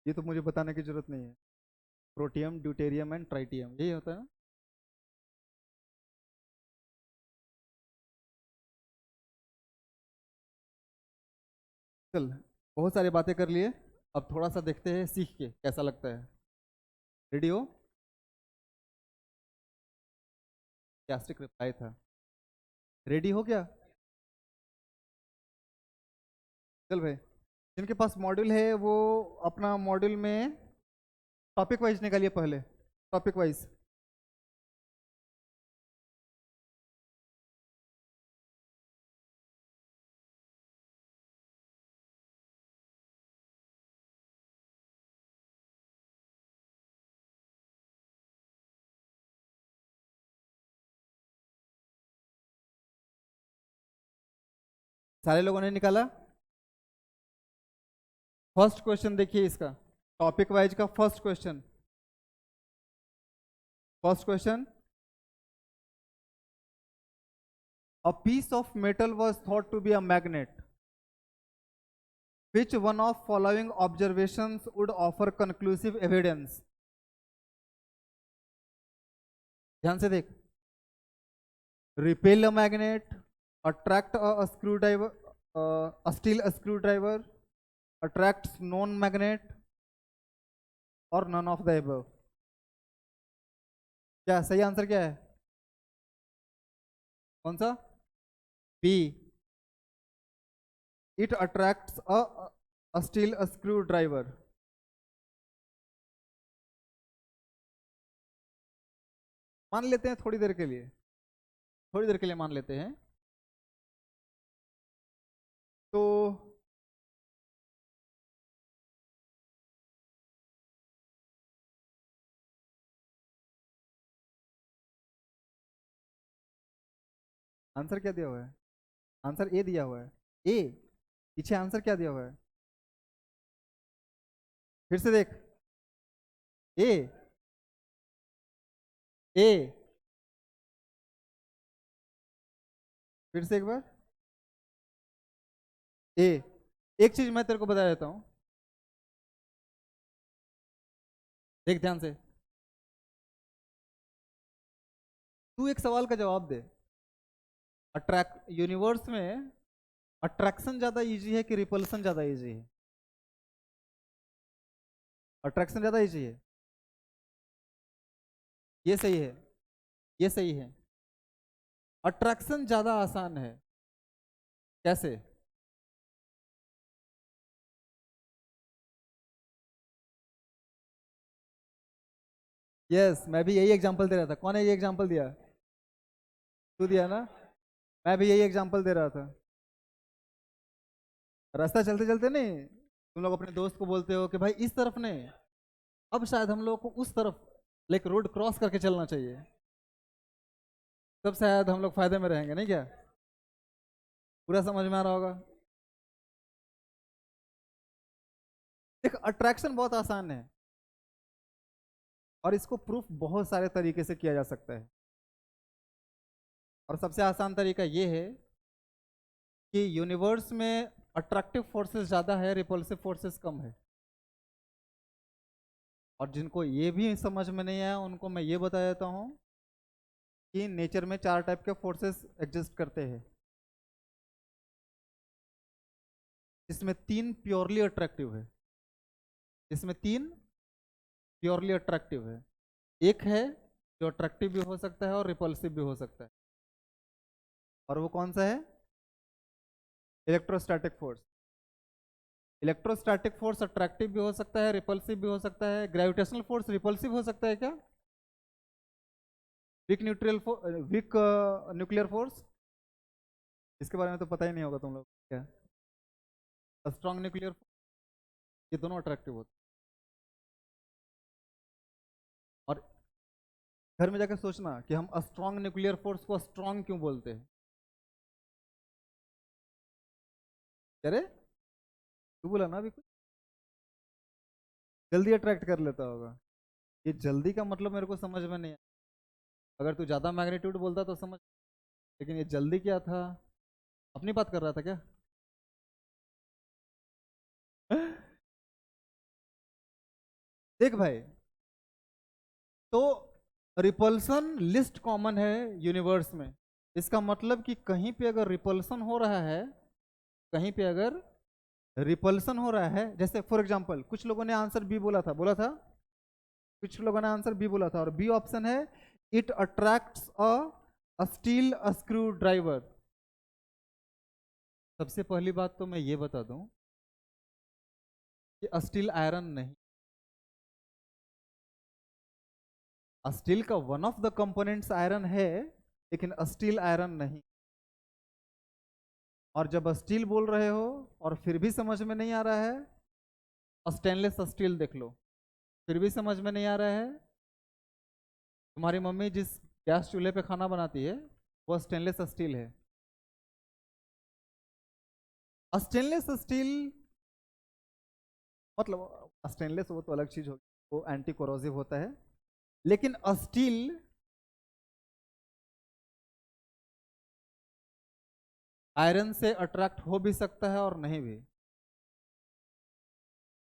ये तो मुझे बताने की जरूरत नहीं है। प्रोटियम, ड्यूटेरियम एंड ट्राइटियम, यही होता है ना? चल, बहुत सारी बातें कर लिए, अब थोड़ा सा देखते हैं सीख के कैसा लगता है। रेडी हो? कैस्टिक रिप्लाई था। रेडी हो क्या? चल भाई, जिनके पास मॉड्यूल है वो अपना मॉड्यूल में टॉपिक वाइज निकालिए पहले। Topic wise. सारे लोगों ने निकाला? फर्स्ट क्वेश्चन देखिए इसका, टॉपिक वाइज का first question. First question, a piece of metal was thought to be a magnet. Which one of following observations would offer conclusive evidence? ध्यान से देख, repel a magnet, attract a screwdriver, steal a screwdriver, attracts non-magnet, और none of the above। क्या सही answer क्या है? कौन सा? B, it attracts a steel a screwdriver। मान लेते हैं थोड़ी देर के लिए, थोड़ी देर के लिए मान लेते हैं। तो आंसर क्या दिया हुआ है? आंसर ए दिया हुआ है, ए। पीछे आंसर क्या दिया हुआ है? फिर से देख, ए, ए, फिर से एक बार, ए। एक चीज मैं तेरे को बता देता हूं, देख ध्यान से, तू एक सवाल का जवाब दे। अट्रैक्ट यूनिवर्स में अट्रैक्शन ज्यादा इजी है कि रिपल्सन ज्यादा इजी है? अट्रैक्शन ज्यादा इजी है, ये सही है, ये सही है। अट्रैक्शन ज्यादा आसान है, कैसे? यस, मैं भी यही एग्जांपल दे रहा था। कौन है ये एग्जांपल दिया? तू दिया ना? मैं भी यही एग्जांपल दे रहा था। रास्ता चलते चलते नहीं, तुम लोग अपने दोस्त को बोलते हो कि भाई इस तरफ नहीं, अब शायद हम लोग को उस तरफ लाइक रोड क्रॉस करके चलना चाहिए, तब शायद हम लोग फायदे में रहेंगे, नहीं क्या? पूरा समझ में आ रहा होगा। देख, अट्रैक्शन बहुत आसान है और इसको प्रूफ बहुत सारे तरीके से किया जा सकता है। और सबसे आसान तरीका ये है कि यूनिवर्स में अट्रैक्टिव फोर्सेस ज्यादा है, रिपल्सिव फोर्सेस कम है। और जिनको ये भी समझ में नहीं आया उनको मैं ये बता देता हूँ कि नेचर में 4 टाइप के फोर्सेस एग्जिस्ट करते हैं, इसमें 3 प्योरली अट्रैक्टिव है, इसमें 3 प्योरली अट्रैक्टिव है। एक है जो अट्रैक्टिव भी हो सकता है और रिपल्सिव भी हो सकता है, और वो कौन सा है? Electrostatic force. Electrostatic force attractive भी हो सकता है, रिपल्सिव भी हो सकता है। ग्रेविटेशनल फोर्स रिपल्सिव हो सकता है क्या? वीक वीक न्यूक्लियर फोर्स, इसके बारे में तो पता ही नहीं होगा तुम लोग क्या? स्ट्रॉन्ग न्यूक्लियर फोर्स, ये दोनों अट्रैक्टिव होते हैं। और घर में जाकर सोचना कि हम स्ट्रॉन्ग न्यूक्लियर फोर्स को स्ट्रॉन्ग क्यों बोलते हैं। अरे तू बोला ना अभी कुछ, जल्दी अट्रैक्ट कर लेता होगा। ये जल्दी का मतलब मेरे को समझ में नहीं आया। अगर तू ज्यादा मैग्नीट्यूड बोलता तो समझ, लेकिन ये जल्दी क्या था? अपनी बात कर रहा था क्या? देख भाई, तो रिपल्सन लिस्ट कॉमन है यूनिवर्स में। इसका मतलब कि कहीं पे अगर रिपल्सन हो रहा है, कहीं पे अगर रिपल्सन हो रहा है, जैसे फॉर एग्जांपल कुछ लोगों ने आंसर बी बोला था, कुछ लोगों ने आंसर बी बोला था, और बी ऑप्शन है it attracts a steel screw driver. सबसे पहली बात तो मैं ये बता दूं कि स्टील आयरन नहीं, स्टील का one of the components iron है, लेकिन स्टील आयरन नहीं। और जब स्टील बोल रहे हो और फिर भी समझ में नहीं आ रहा है, स्टेनलेस स्टील देख लो, फिर भी समझ में नहीं आ रहा है। तुम्हारी मम्मी जिस गैस चूल्हे पे खाना बनाती है वो स्टेनलेस स्टील है। स्टेनलेस स्टील मतलब स्टेनलेस वो तो अलग चीज होगी, वो एंटी कोरोसिव होता है, लेकिन स्टील आयरन से अट्रैक्ट हो भी सकता है और नहीं भी।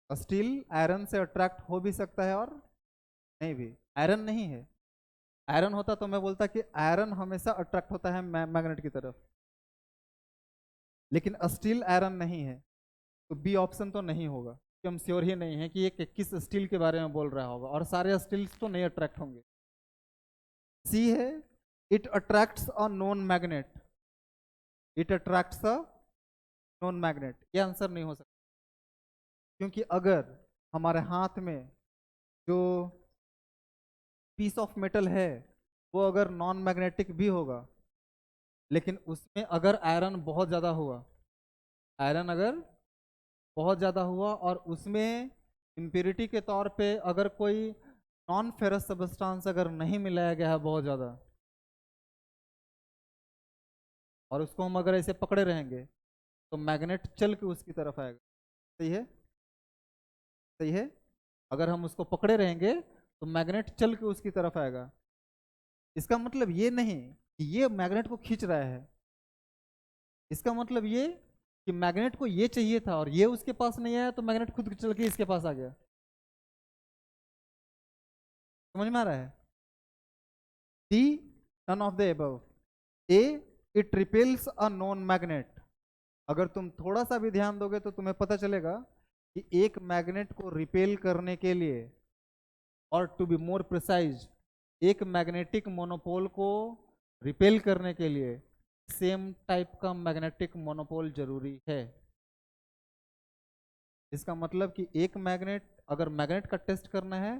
स्टील आयरन से अट्रैक्ट हो भी सकता है और नहीं भी। आयरन नहीं है, आयरन होता तो मैं बोलता कि आयरन हमेशा अट्रैक्ट होता है मैग्नेट की तरफ, लेकिन स्टील आयरन नहीं है, तो बी ऑप्शन तो नहीं होगा, कि हम श्योर ही नहीं है कि ये किस स्टील के बारे में बोल रहा होगा, और सारे स्टील्स तो नहीं अट्रैक्ट होंगे। सी है, it attracts a non magnet, it attracts a non magnet, ये आंसर नहीं हो सकता, क्योंकि अगर हमारे हाथ में जो पीस ऑफ मेटल है वो अगर नॉन मैग्नेटिक भी होगा, लेकिन उसमें अगर आयरन बहुत ज़्यादा हुआ, आयरन अगर बहुत ज़्यादा हुआ और उसमें इम्प्योरिटी के तौर पे अगर कोई नॉन फेरस सब्सटेंस अगर नहीं मिलाया गया है बहुत ज़्यादा, और उसको हम अगर ऐसे पकड़े रहेंगे तो मैग्नेट चल के उसकी तरफ आएगा। सही है, सही है, अगर हम उसको पकड़े रहेंगे तो मैग्नेट चल के उसकी तरफ आएगा। इसका मतलब ये नहीं कि ये मैग्नेट को खींच रहा है, इसका मतलब ये कि मैग्नेट को ये चाहिए था और ये उसके पास नहीं आया, तो मैग्नेट खुद चल के इसके पास आ गया। समझ में आ रहा है? D, none of the above. A, it repels a non magnet. अगर तुम थोड़ा सा भी ध्यान दोगे तो तुम्हें पता चलेगा कि एक मैग्नेट को रिपेल करने के लिए, और टू बी मोर प्रिसाइज, एक मैग्नेटिक मोनोपोल को रिपेल करने के लिए सेम टाइप का मैग्नेटिक मोनोपोल जरूरी है। इसका मतलब कि एक मैग्नेट, अगर मैग्नेट का टेस्ट करना है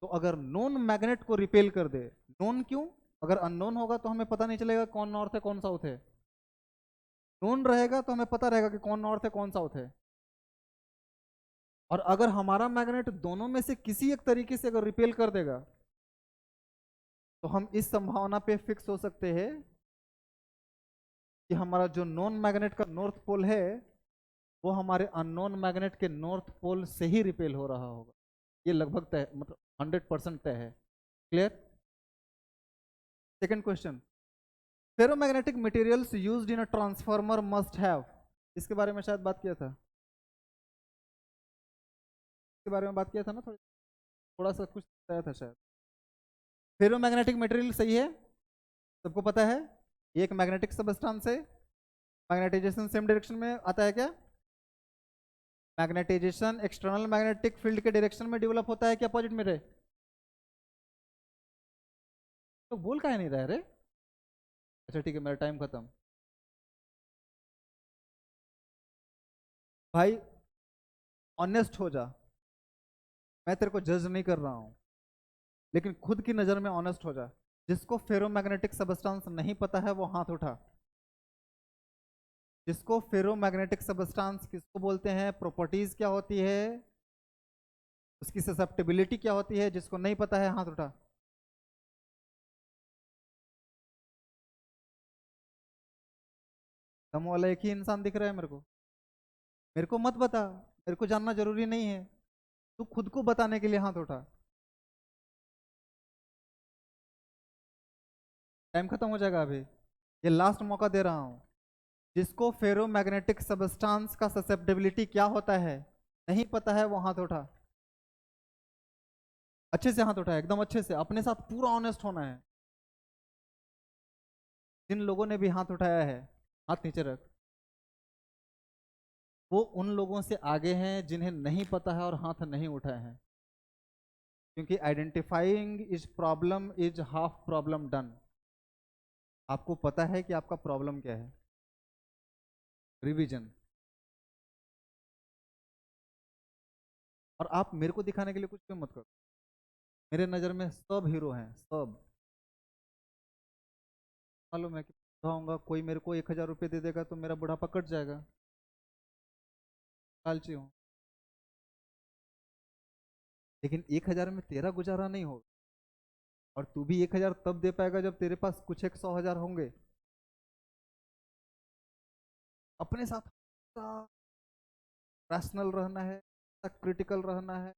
तो अगर नॉन मैग्नेट को रिपेल कर दे, नॉन क्यों, अगर अननोन होगा तो हमें पता नहीं चलेगा कौन नॉर्थ है कौन साउथ है, नोन रहेगा तो हमें पता रहेगा कि कौन नॉर्थ है कौन साउथ है। और अगर हमारा मैग्नेट दोनों में से किसी एक तरीके से अगर रिपेल कर देगा, तो हम इस संभावना पे फिक्स हो सकते हैं कि हमारा जो नॉन मैग्नेट का नॉर्थ पोल है वो हमारे अननोन मैग्नेट के नॉर्थ पोल से ही रिपेल हो रहा होगा। ये लगभग तय, मतलब 100% तय है। Clear? Second question, ferromagnetic materials used in a transformer must have, इसके बारे में शायद बात किया था, इसके बारे में बात किया था ना, थोड़ा सा कुछ बताया था शायद। फेरोमैग्नेटिक मटेरियल सही है, सबको पता है, ये एक मैग्नेटिक सबस्टेंस है। मैग्नेटाइजेशन सेम डायरेक्शन में आता है क्या? मैग्नेटाइजेशन एक्सटर्नल मैग्नेटिक फील्ड के डायरेक्शन में डेवलप होता है क्या, अपोजिट में रहे? तो बोल काहे नहीं रहा है रे? अच्छा ठीक है, मेरा टाइम खत्म। भाई ऑनेस्ट हो जा, मैं तेरे को जज नहीं कर रहा हूं, लेकिन खुद की नजर में ऑनेस्ट हो जा। जिसको फेरोमैग्नेटिक सबस्टेंस नहीं पता है वो हाथ उठा। जिसको फेरोमैग्नेटिक सबस्टेंस किसको बोलते हैं, प्रॉपर्टीज क्या होती है, उसकी ससेप्टिबिलिटी क्या होती है, जिसको नहीं पता है हाथ उठा। दम वाला एक ही इंसान दिख रहा है मेरे को। मेरे को मत बता, मेरे को जानना जरूरी नहीं है, तू खुद को बताने के लिए हाथ उठा। टाइम खत्म हो जाएगा अभी, ये लास्ट मौका दे रहा हूं। जिसको फेरोमैग्नेटिक सबस्टेंस का ससेप्टिबिलिटी क्या होता है नहीं पता है वो हाथ उठा। अच्छे से हाथ उठा, एकदम अच्छे से, अपने साथ पूरा ऑनेस्ट होना है। जिन लोगों ने भी हाथ उठाया है, हाथ नीचे रख। वो उन लोगों से आगे हैं जिन्हें नहीं पता है और हाथ नहीं उठाए हैं, क्योंकि identifying is problem is half problem done. आपको पता है कि आपका प्रॉब्लम क्या है। रिवीजन। और आप मेरे को दिखाने के लिए कुछ भी मत करो, मेरे नज़र में सब हीरो हैं सब। मालूम है कि बताऊंगा, कोई मेरे को 1,000 रुपये दे देगा तो मेरा बुढ़ापा कट जाएगा, लालची हूँ। लेकिन 1,000 में तेरा गुजारा नहीं होगा, और तू भी 1,000 तब दे पाएगा जब तेरे पास कुछ एक 100,000 होंगे। अपने साथ रैशनल रहना है, क्रिटिकल रहना है,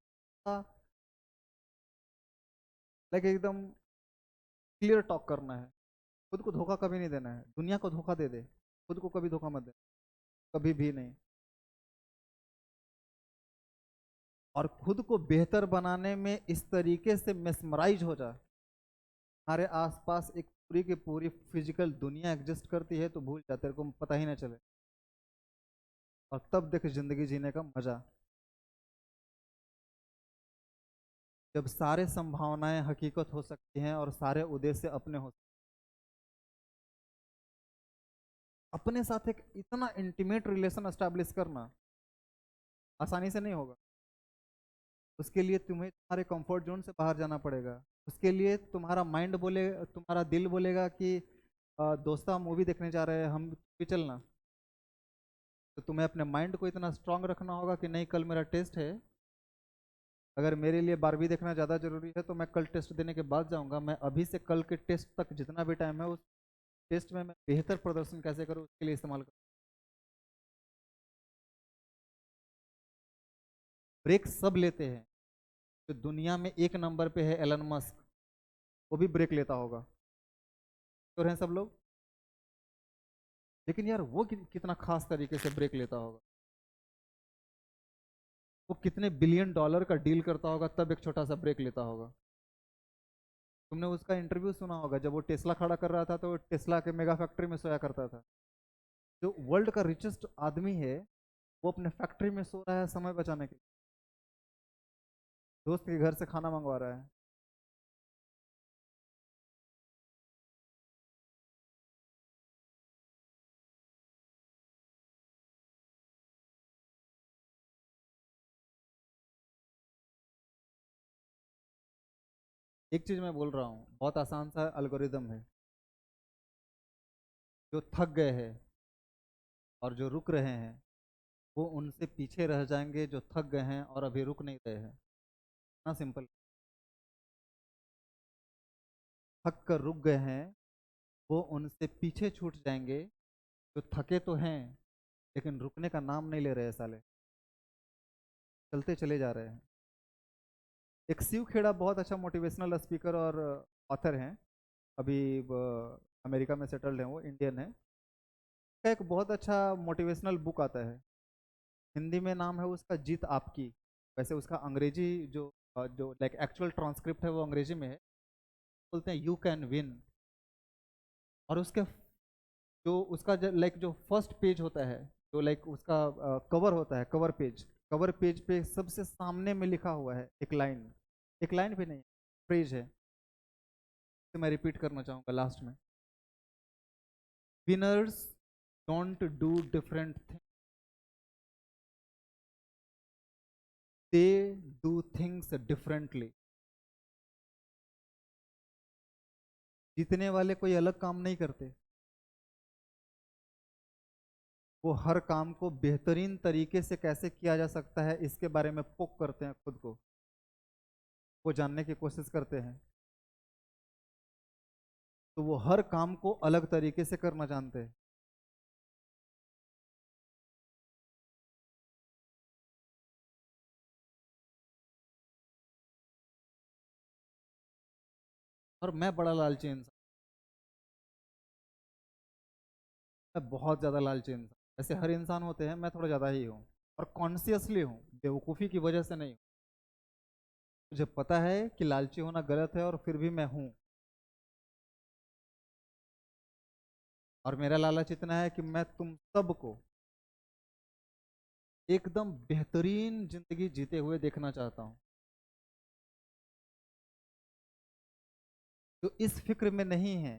लाइक एकदम क्लियर टॉक करना है। खुद को धोखा कभी नहीं देना है, दुनिया को धोखा दे दे, खुद को कभी धोखा मत दे, कभी भी नहीं। और खुद को बेहतर बनाने में इस तरीके से मेस्मराइज हो जा, हमारे आसपास एक पूरी की पूरी फिजिकल दुनिया एग्जिस्ट करती है, तो भूल जा, तेरे को पता ही ना चले। और तब देख जिंदगी जीने का मजा, जब सारे संभावनाएं हकीकत हो सकती हैं और सारे उद्देश्य अपने हो। अपने साथ एक इतना इंटीमेट रिलेशन एस्टेब्लिश करना आसानी से नहीं होगा। उसके लिए तुम्हें तुम्हारे कंफर्ट जोन से बाहर जाना पड़ेगा। उसके लिए तुम्हारा माइंड बोले, तुम्हारा दिल बोलेगा कि दोस्ता मूवी देखने जा रहे हैं, हम भी चलना। तो तुम्हें अपने माइंड को इतना स्ट्रांग रखना होगा कि नहीं, कल मेरा टेस्ट है, अगर मेरे लिए बारहवीं देखना ज़्यादा जरूरी है तो मैं कल टेस्ट देने के बाद जाऊंगा। मैं अभी से कल के टेस्ट तक जितना भी टाइम है, उस टेस्ट में मैं बेहतर प्रदर्शन कैसे करूँ उसके लिए इस्तेमाल करूँ। ब्रेक सब लेते हैं। जो दुनिया में एक नंबर पे है एलन मस्क, वो भी ब्रेक लेता होगा, तो हैं सब लोग। लेकिन यार वो कितना खास तरीके से ब्रेक लेता होगा, वो कितने बिलियन डॉलर का डील करता होगा तब एक छोटा सा ब्रेक लेता होगा। तुमने उसका इंटरव्यू सुना होगा, जब वो टेस्ला खड़ा कर रहा था तो वो टेस्ला के मेगा फैक्ट्री में सोया करता था। जो वर्ल्ड का रिचेस्ट आदमी है, वो अपने फैक्ट्री में सो रहा है समय बचाने के लिए, दोस्त के घर से खाना मंगवा रहा है। एक चीज मैं बोल रहा हूँ, बहुत आसान सा एल्गोरिदम है। जो थक गए हैं और जो रुक रहे हैं, वो उनसे पीछे रह जाएंगे जो थक गए हैं और अभी रुक नहीं रहे हैं। ना सिंपल। थक कर रुक गए हैं, वो उनसे पीछे छूट जाएंगे जो थके तो हैं लेकिन रुकने का नाम नहीं ले रहे साले, चलते चले जा रहे हैं। एक शिव खेड़ा बहुत अच्छा मोटिवेशनल स्पीकर और ऑथर हैं। अभी अमेरिका में सेटल्ड हैं, वो इंडियन है। उसका एक बहुत अच्छा मोटिवेशनल बुक आता है, हिंदी में नाम है उसका जीत आपकी। वैसे उसका अंग्रेजी जो लाइक एक्चुअल ट्रांसक्रिप्ट है वो अंग्रेजी में है। बोलते हैं यू कैन विन। और उसके जो उसका लाइक जो फर्स्ट पेज होता है, जो लाइक उसका कवर होता है, कवर पेज पे सबसे सामने में लिखा हुआ है एक लाइन, एक लाइन भी नहीं, फ्रेज है, तो मैं रिपीट करना चाहूंगा लास्ट में। Winners don't do different thing, they do things differently. जीतने वाले कोई अलग काम नहीं करते, वो हर काम को बेहतरीन तरीके से कैसे किया जा सकता है इसके बारे में पोक करते हैं खुद को, वो जानने की कोशिश करते हैं। तो वो हर काम को अलग तरीके से करना जानते हैं। और मैं बड़ा लालची इंसान, मैं बहुत ज़्यादा लालची इंसान। ऐसे हर इंसान होते हैं, मैं थोड़ा ज़्यादा ही हूँ। और कॉन्शियसली हूँ, बेवकूफ़ी की वजह से नहीं। मुझे पता है कि लालची होना गलत है और फिर भी मैं हूँ। और मेरा लालच इतना है कि मैं तुम सबको एकदम बेहतरीन जिंदगी जीते हुए देखना चाहता हूँ। जो इस फिक्र में नहीं है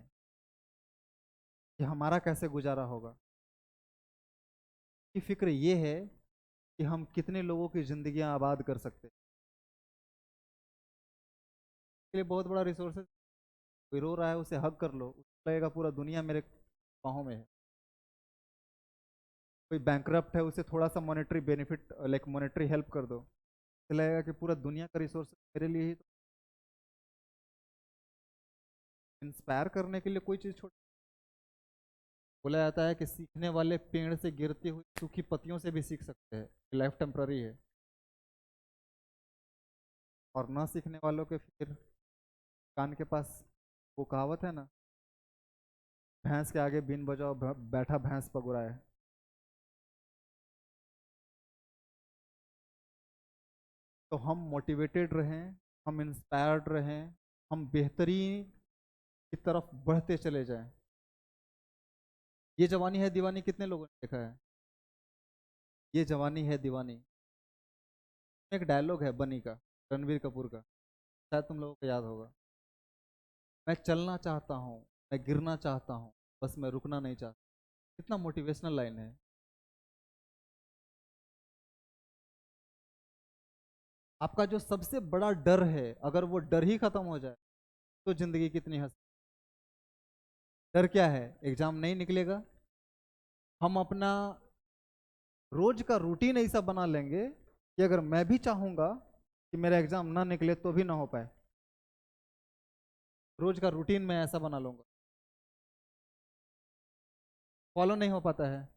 कि हमारा कैसे गुजारा होगा, की फिक्र ये है कि हम कितने लोगों की जिंदगियां आबाद कर सकते हैं। इसके लिए बहुत बड़ा रिसोर्स है। कोई रो रहा है उसे हक कर लो, उसको लगेगा पूरा दुनिया मेरे बाहों में है। कोई बैंकरप्ट है, उसे थोड़ा सा monetary benefit like monetary help कर दो, उसे लगेगा कि पूरा दुनिया का रिसोर्स मेरे लिए ही। तो इंस्पायर करने के लिए कोई चीज़ छोड़। बोला जाता है कि सीखने वाले पेड़ से गिरती हुई सूखी पत्तियों से भी सीख सकते हैं, लाइफ टेम्पररी है। और ना सीखने वालों के फिर कान के पास वो कहावत है ना, भैंस के आगे बीन बजाओ बैठा भैंस पगुराए। तो हम मोटिवेटेड रहें, हम इंस्पायर्ड रहें, हम बेहतरीन की तरफ बढ़ते चले जाएं। ये जवानी है दीवानी कितने लोगों ने देखा है? ये जवानी है दीवानी, एक डायलॉग है बनी का, रणवीर कपूर का, शायद तुम लोगों को याद होगा। मैं चलना चाहता हूँ, मैं गिरना चाहता हूँ, बस मैं रुकना नहीं चाहता। कितना मोटिवेशनल लाइन है। आपका जो सबसे बड़ा डर है, अगर वो डर ही खत्म हो जाए तो जिंदगी कितनी हंस। डर क्या है? एग्जाम नहीं निकलेगा। हम अपना रोज का रूटीन ऐसा बना लेंगे कि अगर मैं भी चाहूंगा कि मेरा एग्जाम ना निकले तो भी ना हो पाए। रोज का रूटीन मैं ऐसा बना लूंगा, फॉलो नहीं हो पाता है।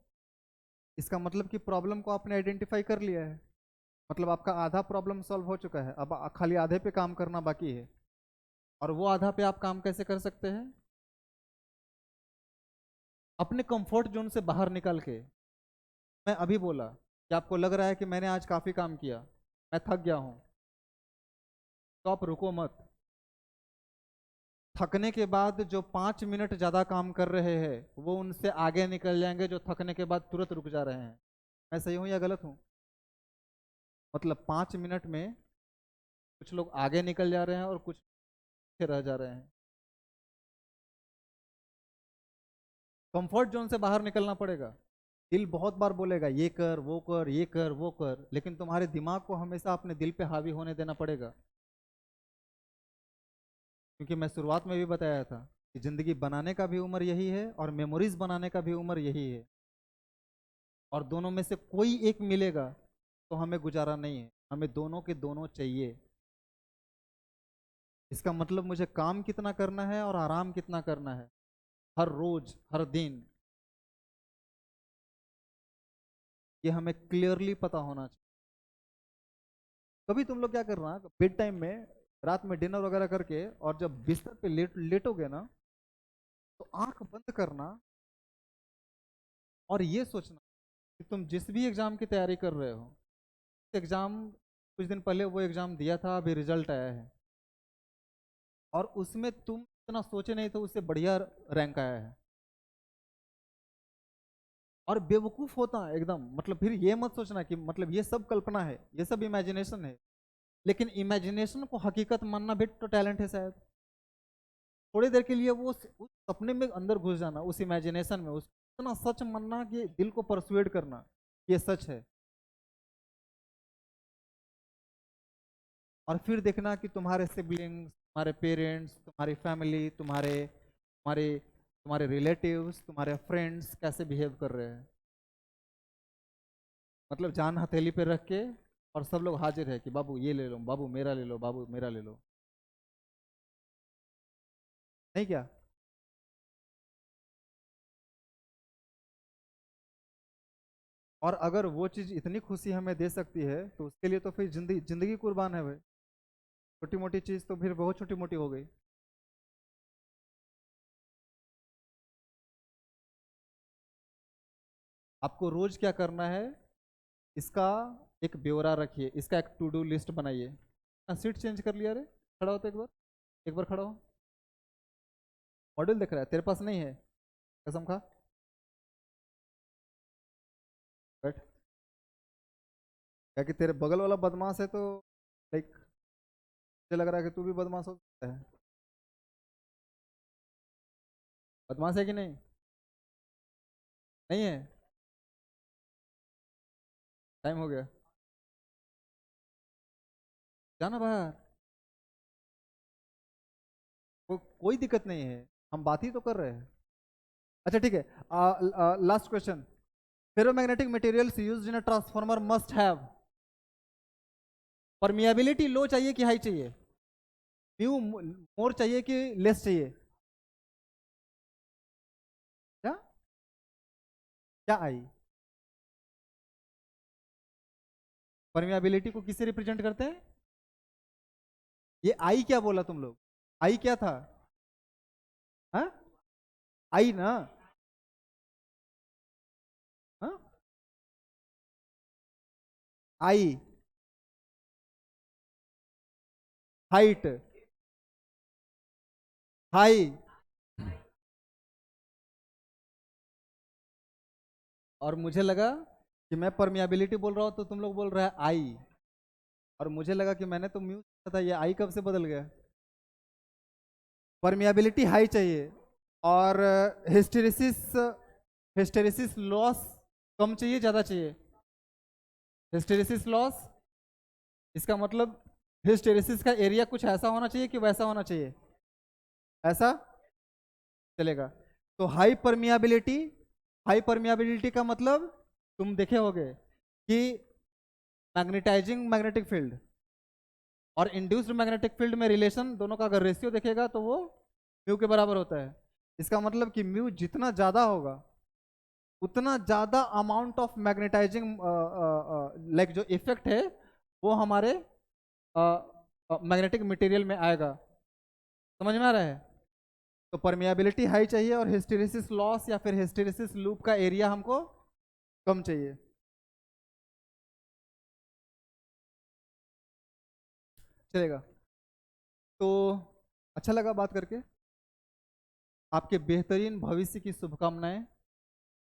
इसका मतलब कि प्रॉब्लम को आपने आइडेंटिफाई कर लिया है। मतलब आपका आधा प्रॉब्लम सॉल्व हो चुका है, अब खाली आधे पे काम करना बाकी है। और वो आधा पे आप काम कैसे कर सकते हैं? अपने कंफर्ट जोन से बाहर निकल के। मैं अभी बोला कि आपको लग रहा है कि मैंने आज काफी काम किया, मैं थक गया हूं, तो आप रुको मत। थकने के बाद जो 5 मिनट ज्यादा काम कर रहे हैं वो उनसे आगे निकल जाएंगे जो थकने के बाद तुरंत रुक जा रहे हैं। मैं सही हूं या गलत हूं? मतलब 5 मिनट में कुछ लोग आगे निकल जा रहे हैं और कुछ पीछे रह जा रहे हैं। कंफर्ट जोन से बाहर निकलना पड़ेगा। दिल बहुत बार बोलेगा ये कर वो कर ये कर वो कर, लेकिन तुम्हारे दिमाग को हमेशा अपने दिल पे हावी होने देना पड़ेगा। क्योंकि मैं शुरुआत में भी बताया था कि जिंदगी बनाने का भी उम्र यही है और मेमोरीज बनाने का भी उम्र यही है। और दोनों में से कोई एक मिलेगा तो हमें गुजारा नहीं है, हमें दोनों के दोनों चाहिए। इसका मतलब मुझे काम कितना करना है और आराम कितना करना है, हर रोज हर दिन, ये हमें क्लियरली पता होना चाहिए। कभी तुम लोग क्या करना, बेड टाइम में रात में डिनर वगैरह करके और जब बिस्तर पे लेटोगे ना, तो आंख बंद करना और ये सोचना कि तुम जिस भी एग्जाम की तैयारी कर रहे हो, एग्जाम कुछ दिन पहले वो एग्जाम दिया था, अभी रिजल्ट आया है, और उसमें तुम इतना सोचे नहीं तो उससे बढ़िया रैंक आया है। और बेवकूफ होता है एकदम, मतलब फिर ये मत सोचना कि मतलब ये सब कल्पना है, ये सब इमेजिनेशन है। लेकिन इमेजिनेशन को हकीकत मानना भी तो टैलेंट है शायद। थोड़ी देर के लिए वो उस सपने में अंदर घुस जाना, उस इमेजिनेशन में, उस इतना सच मानना कि दिल को परसुएड करना ये सच है। और फिर देखना कि तुम्हारे सिबलिंग्स, तुम्हारे पेरेंट्स, तुम्हारी फैमिली, तुम्हारे रिलेटिव्स, तुम्हारे फ्रेंड्स कैसे बिहेव कर रहे हैं। मतलब जान हथेली पे रख के और सब लोग हाजिर है कि बाबू ये ले लो, बाबू मेरा ले लो, बाबू मेरा ले लो। नहीं क्या? और अगर वो चीज़ इतनी खुशी हमें दे सकती है तो उसके लिए तो फिर जिंदगी जिंदगी कुर्बान है भाई। छोटी मोटी चीज़ तो फिर बहुत छोटी मोटी हो गई। आपको रोज क्या करना है, इसका एक ब्यौरा रखिए, इसका एक टू डू लिस्ट बनाइए। सीट चेंज कर लिया रे, खड़ा हो तो एक बार खड़ा हो। मॉड्यूल दिख रहा है तेरे पास नहीं है? कसम खा। बैठ। क्या कि तेरे बगल वाला बदमाश है तो लाइक मुझे लग रहा है कि तू भी बदमाश हो सकता है। बदमाश है कि नहीं? नहीं है? टाइम हो गया, जाना बाहर। कोई दिक्कत नहीं है, हम बात ही तो कर रहे हैं। अच्छा ठीक है, last question. Ferromagnetic materials used in a transformer must have permeability low चाहिए कि हाई चाहिए? म्यू मोर चाहिए कि लेस चाहिए? क्या? क्या आई? परमिएबिलिटी को किससे रिप्रेजेंट करते हैं? ये आई क्या बोला तुम लोग? आई क्या था? हाँ, आई ना? हाँ, आई, हाइट, हाई। और मुझे लगा कि मैं परमियाबिलिटी बोल रहा हूँ तो तुम लोग बोल रहे हैं आई। और मुझे लगा कि मैंने तो म्यूट किया था, ये आई कब से बदल गया? परमियाबिलिटी हाई चाहिए और हिस्टेरिसिस, हिस्टेरिसिस लॉस कम चाहिए ज़्यादा चाहिए? हिस्टेरिसिस लॉस, इसका मतलब हिस्टेरिसिस का एरिया कुछ ऐसा होना चाहिए कि वैसा होना चाहिए? ऐसा चलेगा। तो हाई परमियाबिलिटी का मतलब तुम देखे होगे कि मैग्नेटाइजिंग मैग्नेटिक फील्ड और इंड्यूस्ड मैग्नेटिक फील्ड में रिलेशन दोनों का अगर रेशियो देखेगा तो वो म्यू के बराबर होता है। इसका मतलब कि म्यू जितना ज्यादा होगा उतना ज्यादा अमाउंट ऑफ मैग्नेटाइजिंग लाइक जो इफेक्ट है वो हमारे मैग्नेटिक मटेरियल में आएगा। समझ में आ रहा है? तो परमियाबिलिटी हाई चाहिए और हिस्टेरिसिस लॉस या फिर हिस्टेरिसिस लूप का एरिया हमको कम चाहिए। चलेगा। तो अच्छा लगा बात करके। आपके बेहतरीन भविष्य की शुभकामनाएं।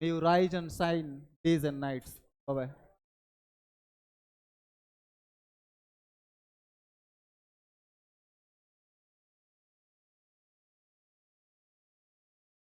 May you rise and shine days and nights. Bye bye.